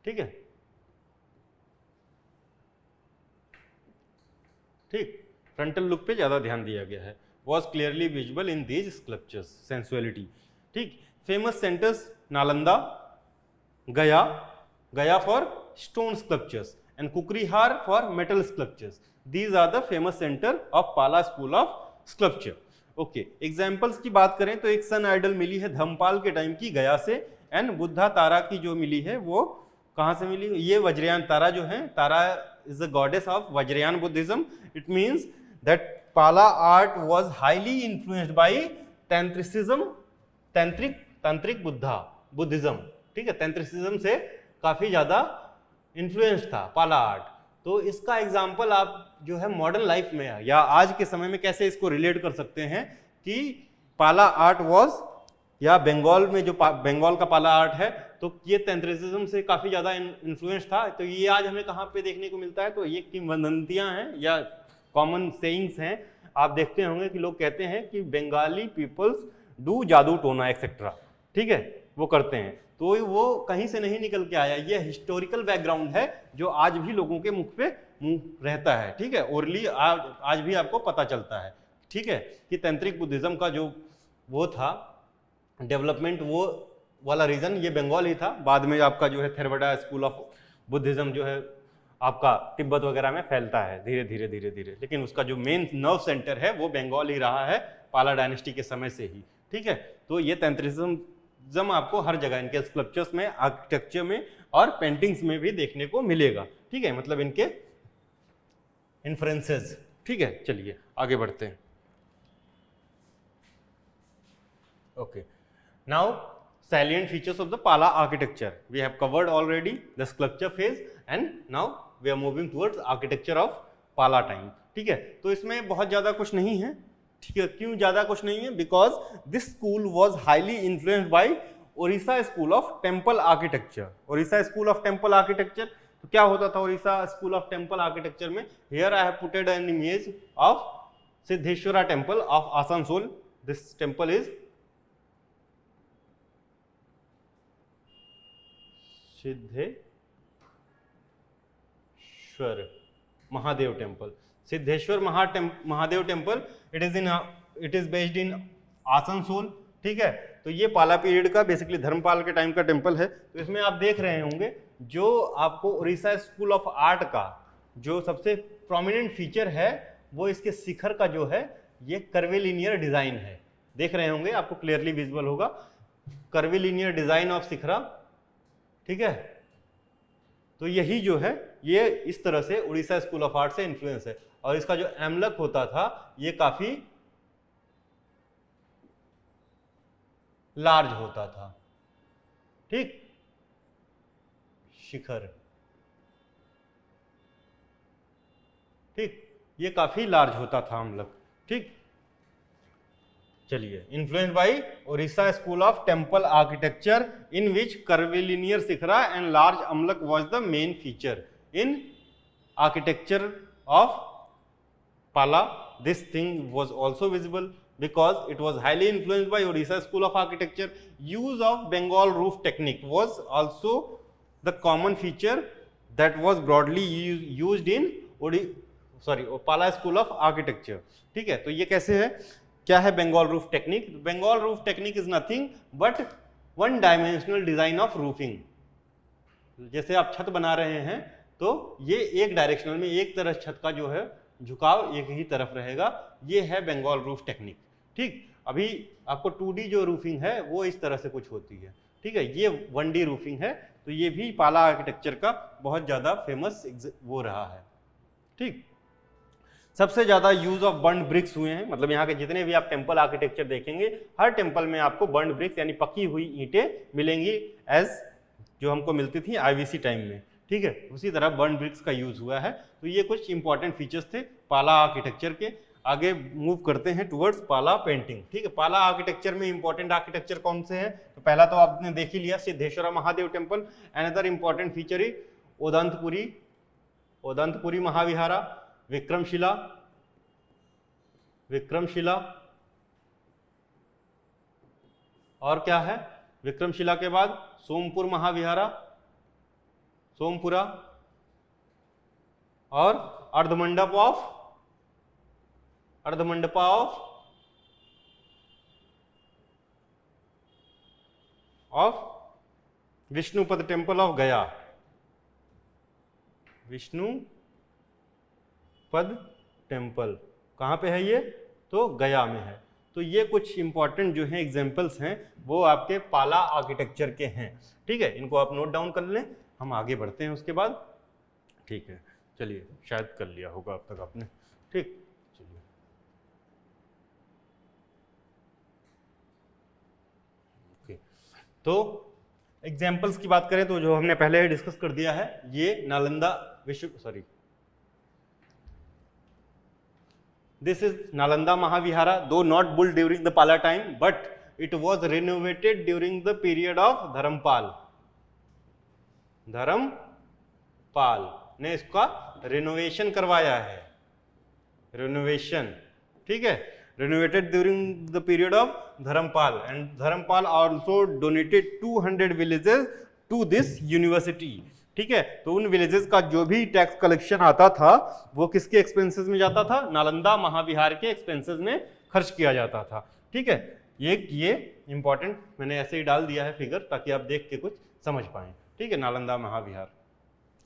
ठीक है, ठीक, फ्रंटल लुक पे ज़्यादा ध्यान दिया गया है। Was clearly visible in these sculptures, sensuality, ठीक। Famous centres Nalanda, Gaya, Gaya for stone sculptures and Kurkihar for metal sculptures. These are the famous centre of Pala school of sculpture. Okay, examples की बात करें तो एक सन आइडल मिली है धर्मपाल के टाइम की गया से, एंड बुद्धा तारा की जो मिली है वो कहाँ से मिली, ये वज्रयान तारा जो है, तारा is the goddess of Vajrayana Buddhism. It means that Pala art was highly influenced by Tantricism, tantric Buddhism, ठीक है, Tantricism से काफी ज्यादा इन्फ्लुएंस था पाला आर्ट। तो इसका एग्जाम्पल आप जो है मॉडर्न लाइफ में या आज के समय में कैसे इसको रिलेट कर सकते हैं कि पाला आर्ट वाज, या बंगाल में जो बंगाल का पाला आर्ट है तो ये तंत्रिज्म से काफ़ी ज़्यादा इन्फ्लुएंस था। तो ये आज हमें कहाँ पे देखने को मिलता है, तो ये किंवदंतियाँ हैं या कॉमन सेइंग्स हैं। आप देखते होंगे कि लोग कहते हैं कि बंगाली पीपल्स डू जादू टोना एक्सेट्रा, ठीक है, वो करते हैं। तो वो कहीं से नहीं निकल के आया, ये हिस्टोरिकल बैकग्राउंड है जो आज भी लोगों के मुख पे मुंह रहता है, ठीक है, ओरली आज भी आपको पता चलता है, ठीक है, कि तंत्रिक बुद्धिज्म का जो वो था डेवलपमेंट, वो वाला रीजन ये बंगाल ही था। बाद में आपका जो है थेरवाडा स्कूल ऑफ बुद्धिज्म जो है आपका तिब्बत वगैरह में फैलता है धीरे धीरे धीरे धीरे, लेकिन उसका जो मेन नर्व सेंटर है वो बंगाल ही रहा है पाला डायनेस्टी के समय से ही। ठीक है, तो ये तंत्रिज्म आपको हर जगह इनके स्कल्पचर्स में, आर्किटेक्चर में और पेंटिंग्स में भी देखने को मिलेगा। ठीक है, मतलब इनके इन्फ्लुएंसेस। ठीक है, चलिए आगे बढ़ते हैं। Okay, now salient features of the Pala architecture. We have covered already the sculpture phase and now we are moving towards architecture of Pala time. ठीक है, तो इसमें बहुत ज़्यादा कुछ नहीं है। ठीक है, क्यों ज़्यादा कुछ नहीं है? Because this school was highly influenced by Orissa school of temple architecture. Orissa school of temple architecture, तो क्या होता था Orissa school of temple architecture में? Here I have put an image of Siddheshwara temple of Asansol. This temple is Siddheshwar Mahadev temple. Siddheshwar Mahadev temple it is based इन आसनसोल। ठीक है, तो ये पाला पीरियड का बेसिकली धर्मपाल के टाइम का टेम्पल है। तो इसमें आप देख रहे होंगे जो आपको उड़ीसा स्कूल ऑफ आर्ट का जो सबसे प्रोमिनेंट फीचर है वो इसके शिखर का जो है ये कर्विलिनियर डिजाइन है। देख रहे होंगे, आपको क्लियरली विजिबल होगा कर्विलिनियर डिजाइन ऑफ शिखरा। ठीक है, तो यही जो है ये इस तरह से उड़ीसा स्कूल ऑफ आर्ट से इन्फ्लुएंस है। और इसका जो एमलक होता था ये काफी लार्ज होता था। ठीक, शिखर, ठीक, ये काफी लार्ज होता था एमलक। ठीक, चलिए, influence by Odisha school of temple architecture in which curvilinear shikhara and large amalaka was the main feature in architecture of Pala. This thing was also visible because it was highly influenced by Odisha school of architecture. Use of Bengal roof technique was also the common feature that was broadly used in Pala school of architecture. ठीक है, तो ये कैसे है, क्या है Bengal roof technique? Bengal roof technique is nothing but one dimensional design of roofing. जैसे आप छत बना रहे हैं तो ये एक डायरेक्शनल में एक तरफ छत का जो है झुकाव एक ही तरफ रहेगा, ये है बंगाल रूफ टेक्निक। ठीक, अभी आपको 2D जो रूफिंग है वो इस तरह से कुछ होती है। ठीक है, ये 1D रूफिंग है, तो ये भी पाला आर्किटेक्चर का बहुत ज्यादा फेमस वो रहा है। ठीक, सबसे ज्यादा यूज ऑफ बर्न्ड ब्रिक्स हुए हैं, मतलब यहाँ के जितने भी आप टेम्पल आर्किटेक्चर देखेंगे हर टेम्पल में आपको बर्न्ड ब्रिक्स यानी पकी हुई ईंटें मिलेंगी, एज जो हमको मिलती थी IVC टाइम में। ठीक है, उसी तरह बर्न्ड ब्रिक्स का यूज हुआ है। तो ये कुछ इंपॉर्टेंट फीचर्स थे पाला आर्किटेक्चर के। आगे मूव करते हैं टुवर्ड्स पाला पेंटिंग। ठीक है, पाला आर्किटेक्चर में इंपॉर्टेंट आर्किटेक्चर कौन से हैं? तो पहला तो आपने देख ही लिया, Siddheshwara Mahadeva temple. Another important feature is Odantapuri Mahavihara, Vikramshila और क्या है, विक्रमशिला के बाद सोमपुर महाविहारा, सोमपुरा और अर्धमंडपा ऑफ विष्णुपद टेम्पल ऑफ गया, विष्णुपद टेम्पल कहाँ पे है ये? तो गया में है। तो ये कुछ इंपॉर्टेंट जो है एग्जांपल्स हैं वो आपके पाला आर्किटेक्चर के हैं। ठीक है, इनको आप नोट डाउन कर लें, हम आगे बढ़ते हैं उसके बाद। ठीक है, चलिए, शायद कर लिया होगा अब तक आपने। ठीक, चलिए, ओके, तो एग्जांपल्स की बात करें तो जो हमने पहले ही डिस्कस कर दिया है, ये Nalanda This is Nalanda Mahavihara, though not built during the Pala time, but it was renovated during the period of Dharampal. Dharmpal ने इसका रिनोवेशन करवाया है, रिनोवेशन। ठीक है, renovated during the period of Dharampal, and Dharampal also donated 200 villages to this university. ठीक है, तो उन विलेजेस का जो भी टैक्स कलेक्शन आता था वो किसके एक्सपेंसेस में जाता था? नालंदा महाविहार के एक्सपेंसेस में खर्च किया जाता था। ठीक है, एक ये इंपॉर्टेंट मैंने ऐसे ही डाल दिया है फिगर ताकि आप देख के कुछ समझ पाएं, ठीक है। नालंदा महाविहार,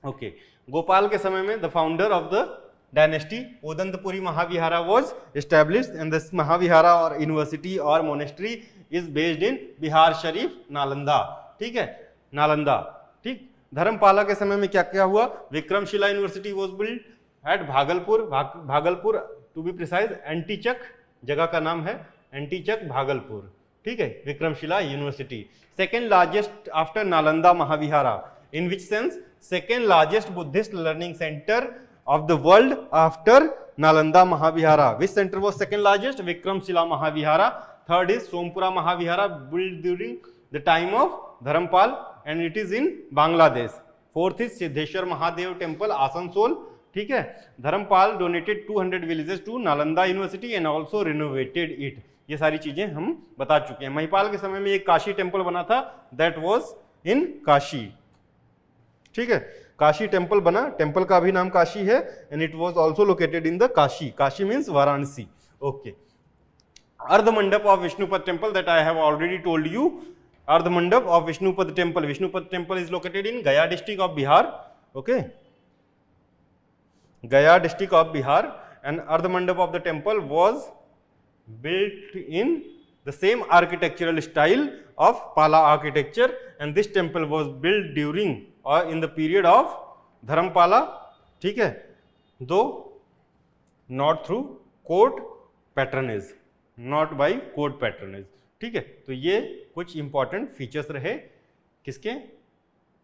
ओके। गोपाल के समय में the founder of the dynasty Odantapuri Mahavihara was established and this mahavihara और यूनिवर्सिटी और monastery is based in Bihar Sharif Nalanda, ठीक है, नालंदा, ठीक। धर्मपाला के समय में क्या क्या हुआ? Vikramshila university was build at Bhagalpur, Bhagalpur to be precise, Antichak जगह का नाम है, एंटीचक भागलपुर, ठीक है, Vikramshila university. Second largest after Nalanda Mahavihara, in which sense? Second largest Buddhist learning centre of the world after Nalanda Mahavihara. Which center was second largest? Vikramshila Mahavihara. Third is Sompura Mahavihara, built during the time of Dharampal and it is in Bangladesh. Fourth is Siddheshwar Mahadev Temple, Asansol, ठीक है। Dharmpal donated 200 villages to Nalanda University and also renovated it. ये सारी चीजें हम बता चुके हैं। महिपाल के समय में एक काशी टेम्पल बना था, that was in काशी, ठीक है, काशी टेम्पल बना, टेम्पल का भी नाम काशी है and it was also located in the Kashi, Kashi means Varanasi, okay. अर्ध मंडप of Vishnupad temple that I have already told you, अर्ध मंडप of Vishnupad temple, Vishnupad temple is located in गया डिस्ट्रिक्ट ऑफ बिहार, ओके, गया डिस्ट्रिक्ट ऑफ बिहार एंड अर्ध मंडप of the temple was built in the same architectural style of Pala architecture and this temple was built during or in the period of Dharampala, ठीक है, though not through court patronage, not by court patronage, ठीक है। तो ये कुछ important features रहे किसके?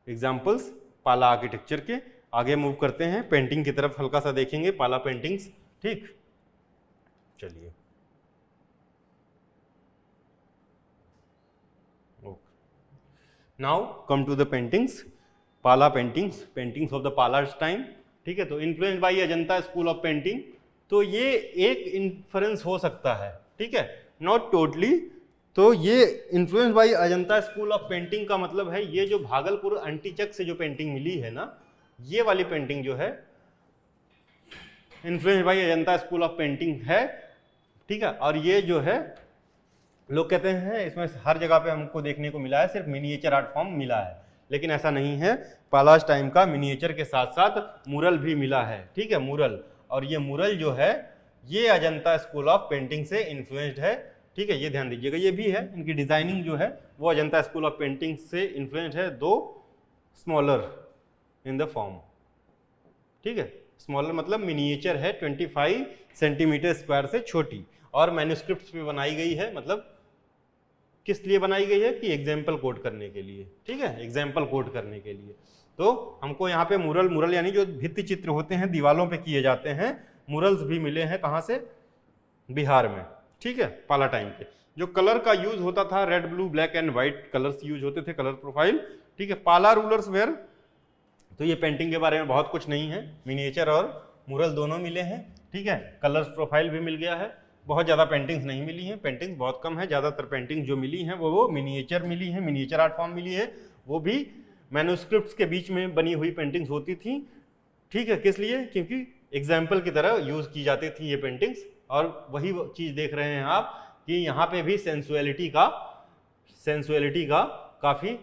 Examples पाला आर्किटेक्चर के। आगे मूव करते हैं, पेंटिंग की तरफ हल्का सा देखेंगे, पाला पेंटिंग्स, ठीक, चलिए। Now come to the paintings, Pala paintings, paintings of the Pala's time, ठीक है। तो influenced by Ajanta school of painting, तो ये एक इन्फ्लुएंस हो सकता है, ठीक है, नॉट टोटली। तो ये influence by Ajanta school of painting का मतलब है ये जो भागलपुर अंटीचक से जो पेंटिंग मिली है ना, ये वाली पेंटिंग जो है influence by Ajanta school of painting है, ठीक है। और ये जो है लोग कहते हैं इसमें हर जगह पे हमको देखने को मिला है सिर्फ मिनिएचर आर्ट फॉर्म मिला है, लेकिन ऐसा नहीं है। पाला's टाइम का मिनिएचर के साथ साथ मुरल भी मिला है, ठीक है, मुरल। और ये मुरल जो है ये अजंता स्कूल ऑफ पेंटिंग से इन्फ्लुएंस्ड है, ठीक है, ये ध्यान दीजिएगा। ये भी है, इनकी डिजाइनिंग जो है वो अजंता स्कूल ऑफ पेंटिंग से इन्फ्लुएंस्ड है, दो स्मॉलर इन द फॉर्म, ठीक है, स्मॉलर मतलब मिनिएचर है, 25 सेंटीमीटर स्क्वायर से छोटी, और मैन्युस्क्रिप्ट्स पे बनाई गई है, मतलब किस लिए बनाई गई है कि एग्जाम्पल कोड करने के लिए, ठीक है, एग्जाम्पल कोड करने के लिए। तो हमको यहाँ पे मुरल, मुरल यानी जो भित्ति चित्र होते हैं दीवालों पे किए जाते हैं, मुरल्स भी मिले हैं, कहाँ से? बिहार में, ठीक है, पाला टाइम के। जो कलर का यूज होता था, red blue black and white colours use होते थे, कलर प्रोफाइल, ठीक है। पाला रूलर्स वेयर, तो ये पेंटिंग के बारे में बहुत कुछ नहीं है, मिनिएचर और मुरल दोनों मिले हैं, ठीक है, कलर्स प्रोफाइल भी मिल गया है। बहुत ज़्यादा पेंटिंग्स नहीं मिली हैं, पेंटिंग्स बहुत कम है, ज़्यादातर पेंटिंग जो मिली हैं वो मिनिएचर मिली है, मिनिएचर आर्ट फॉर्म मिली है, वो भी मैन्युस्क्रिप्ट्स के बीच में बनी हुई पेंटिंग्स होती थी, ठीक है। किस लिए? क्योंकि एग्जाम्पल की तरह यूज की जाती थी ये पेंटिंग्स। और वही चीज़ देख रहे हैं आप कि यहाँ पे भी सेंसुअलिटी का काफ़ी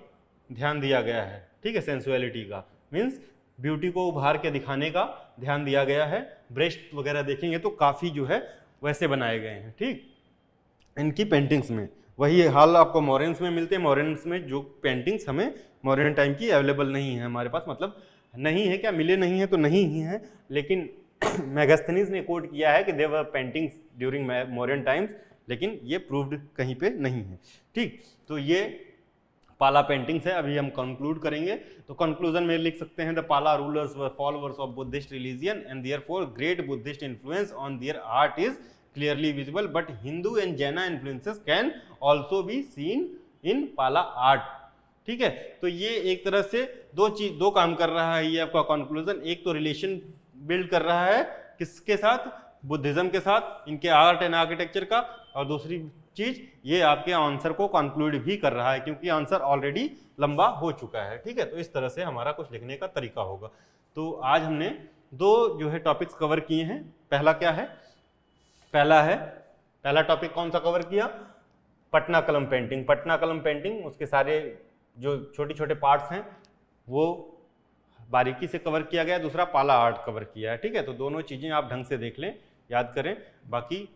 ध्यान दिया गया है, ठीक है, सेंसुअलिटी का मीन्स ब्यूटी को उभार के दिखाने का ध्यान दिया गया है। ब्रेस्ट वगैरह देखेंगे तो काफ़ी जो है वैसे बनाए गए हैं, ठीक, इनकी पेंटिंग्स में। वही हाल आपको मॉरेन्स में मिलते हैं, मॉरेन्स में जो पेंटिंग्स हमें मॉडर्न टाइम की अवेलेबल नहीं है हमारे पास, मतलब नहीं है क्या, मिले नहीं है तो नहीं ही है, लेकिन मैगस्थनीज ने कोट किया है कि दे वर पेंटिंग्स ड्यूरिंग मॉडर्न टाइम्स, लेकिन ये प्रूव्ड कहीं पे नहीं है, ठीक। तो ये पाला पेंटिंग्स है। अभी हम कंक्लूड करेंगे, तो कंक्लूजन में लिख सकते हैं the Pala rulers were followers of Buddhist religion and therefore great Buddhist influence on their art is clearly visible, but Hindu and Jaina influences can also be seen in Pala art, ठीक है। तो ये एक तरह से दो काम कर रहा है ये आपका कंक्लूजन। एक तो रिलेशन बिल्ड कर रहा है किसके साथ, बुद्धिज्म के साथ, इनके आर्ट एंड आर्किटेक्चर का, और दूसरी चीज ये आपके आंसर को कंक्लूड भी कर रहा है क्योंकि आंसर ऑलरेडी लंबा हो चुका है, ठीक है। तो इस तरह से हमारा कुछ लिखने का तरीका होगा। तो आज हमने दो जो है टॉपिक्स कवर किए हैं। पहला क्या है, पहला टॉपिक कौन सा कवर किया, पटना कलम पेंटिंग, पटना कलम पेंटिंग उसके सारे जो छोटे छोटे पार्ट्स हैं वो बारीकी से कवर किया गया, दूसरा पाला आर्ट कवर किया है, ठीक है। तो दोनों चीज़ें आप ढंग से देख लें, याद करें। बाकी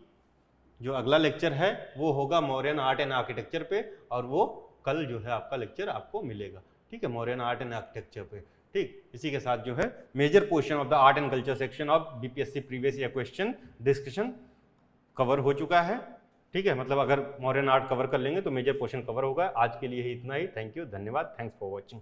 जो अगला लेक्चर है वो होगा मौर्यन आर्ट एंड आर्किटेक्चर पे, और वो कल जो है आपका लेक्चर आपको मिलेगा, ठीक है, मौर्यन आर्ट एंड आर्किटेक्चर पे, ठीक। इसी के साथ जो है major portion of the art and culture section of BPSC previous year question discussion cover हो चुका है, ठीक है। मतलब अगर मॉडर्न आर्ट कवर कर लेंगे तो मेजर पोर्शन कवर होगा। आज के लिए ही इतना ही। थैंक यू, धन्यवाद, थैंक्स फॉर वॉचिंग।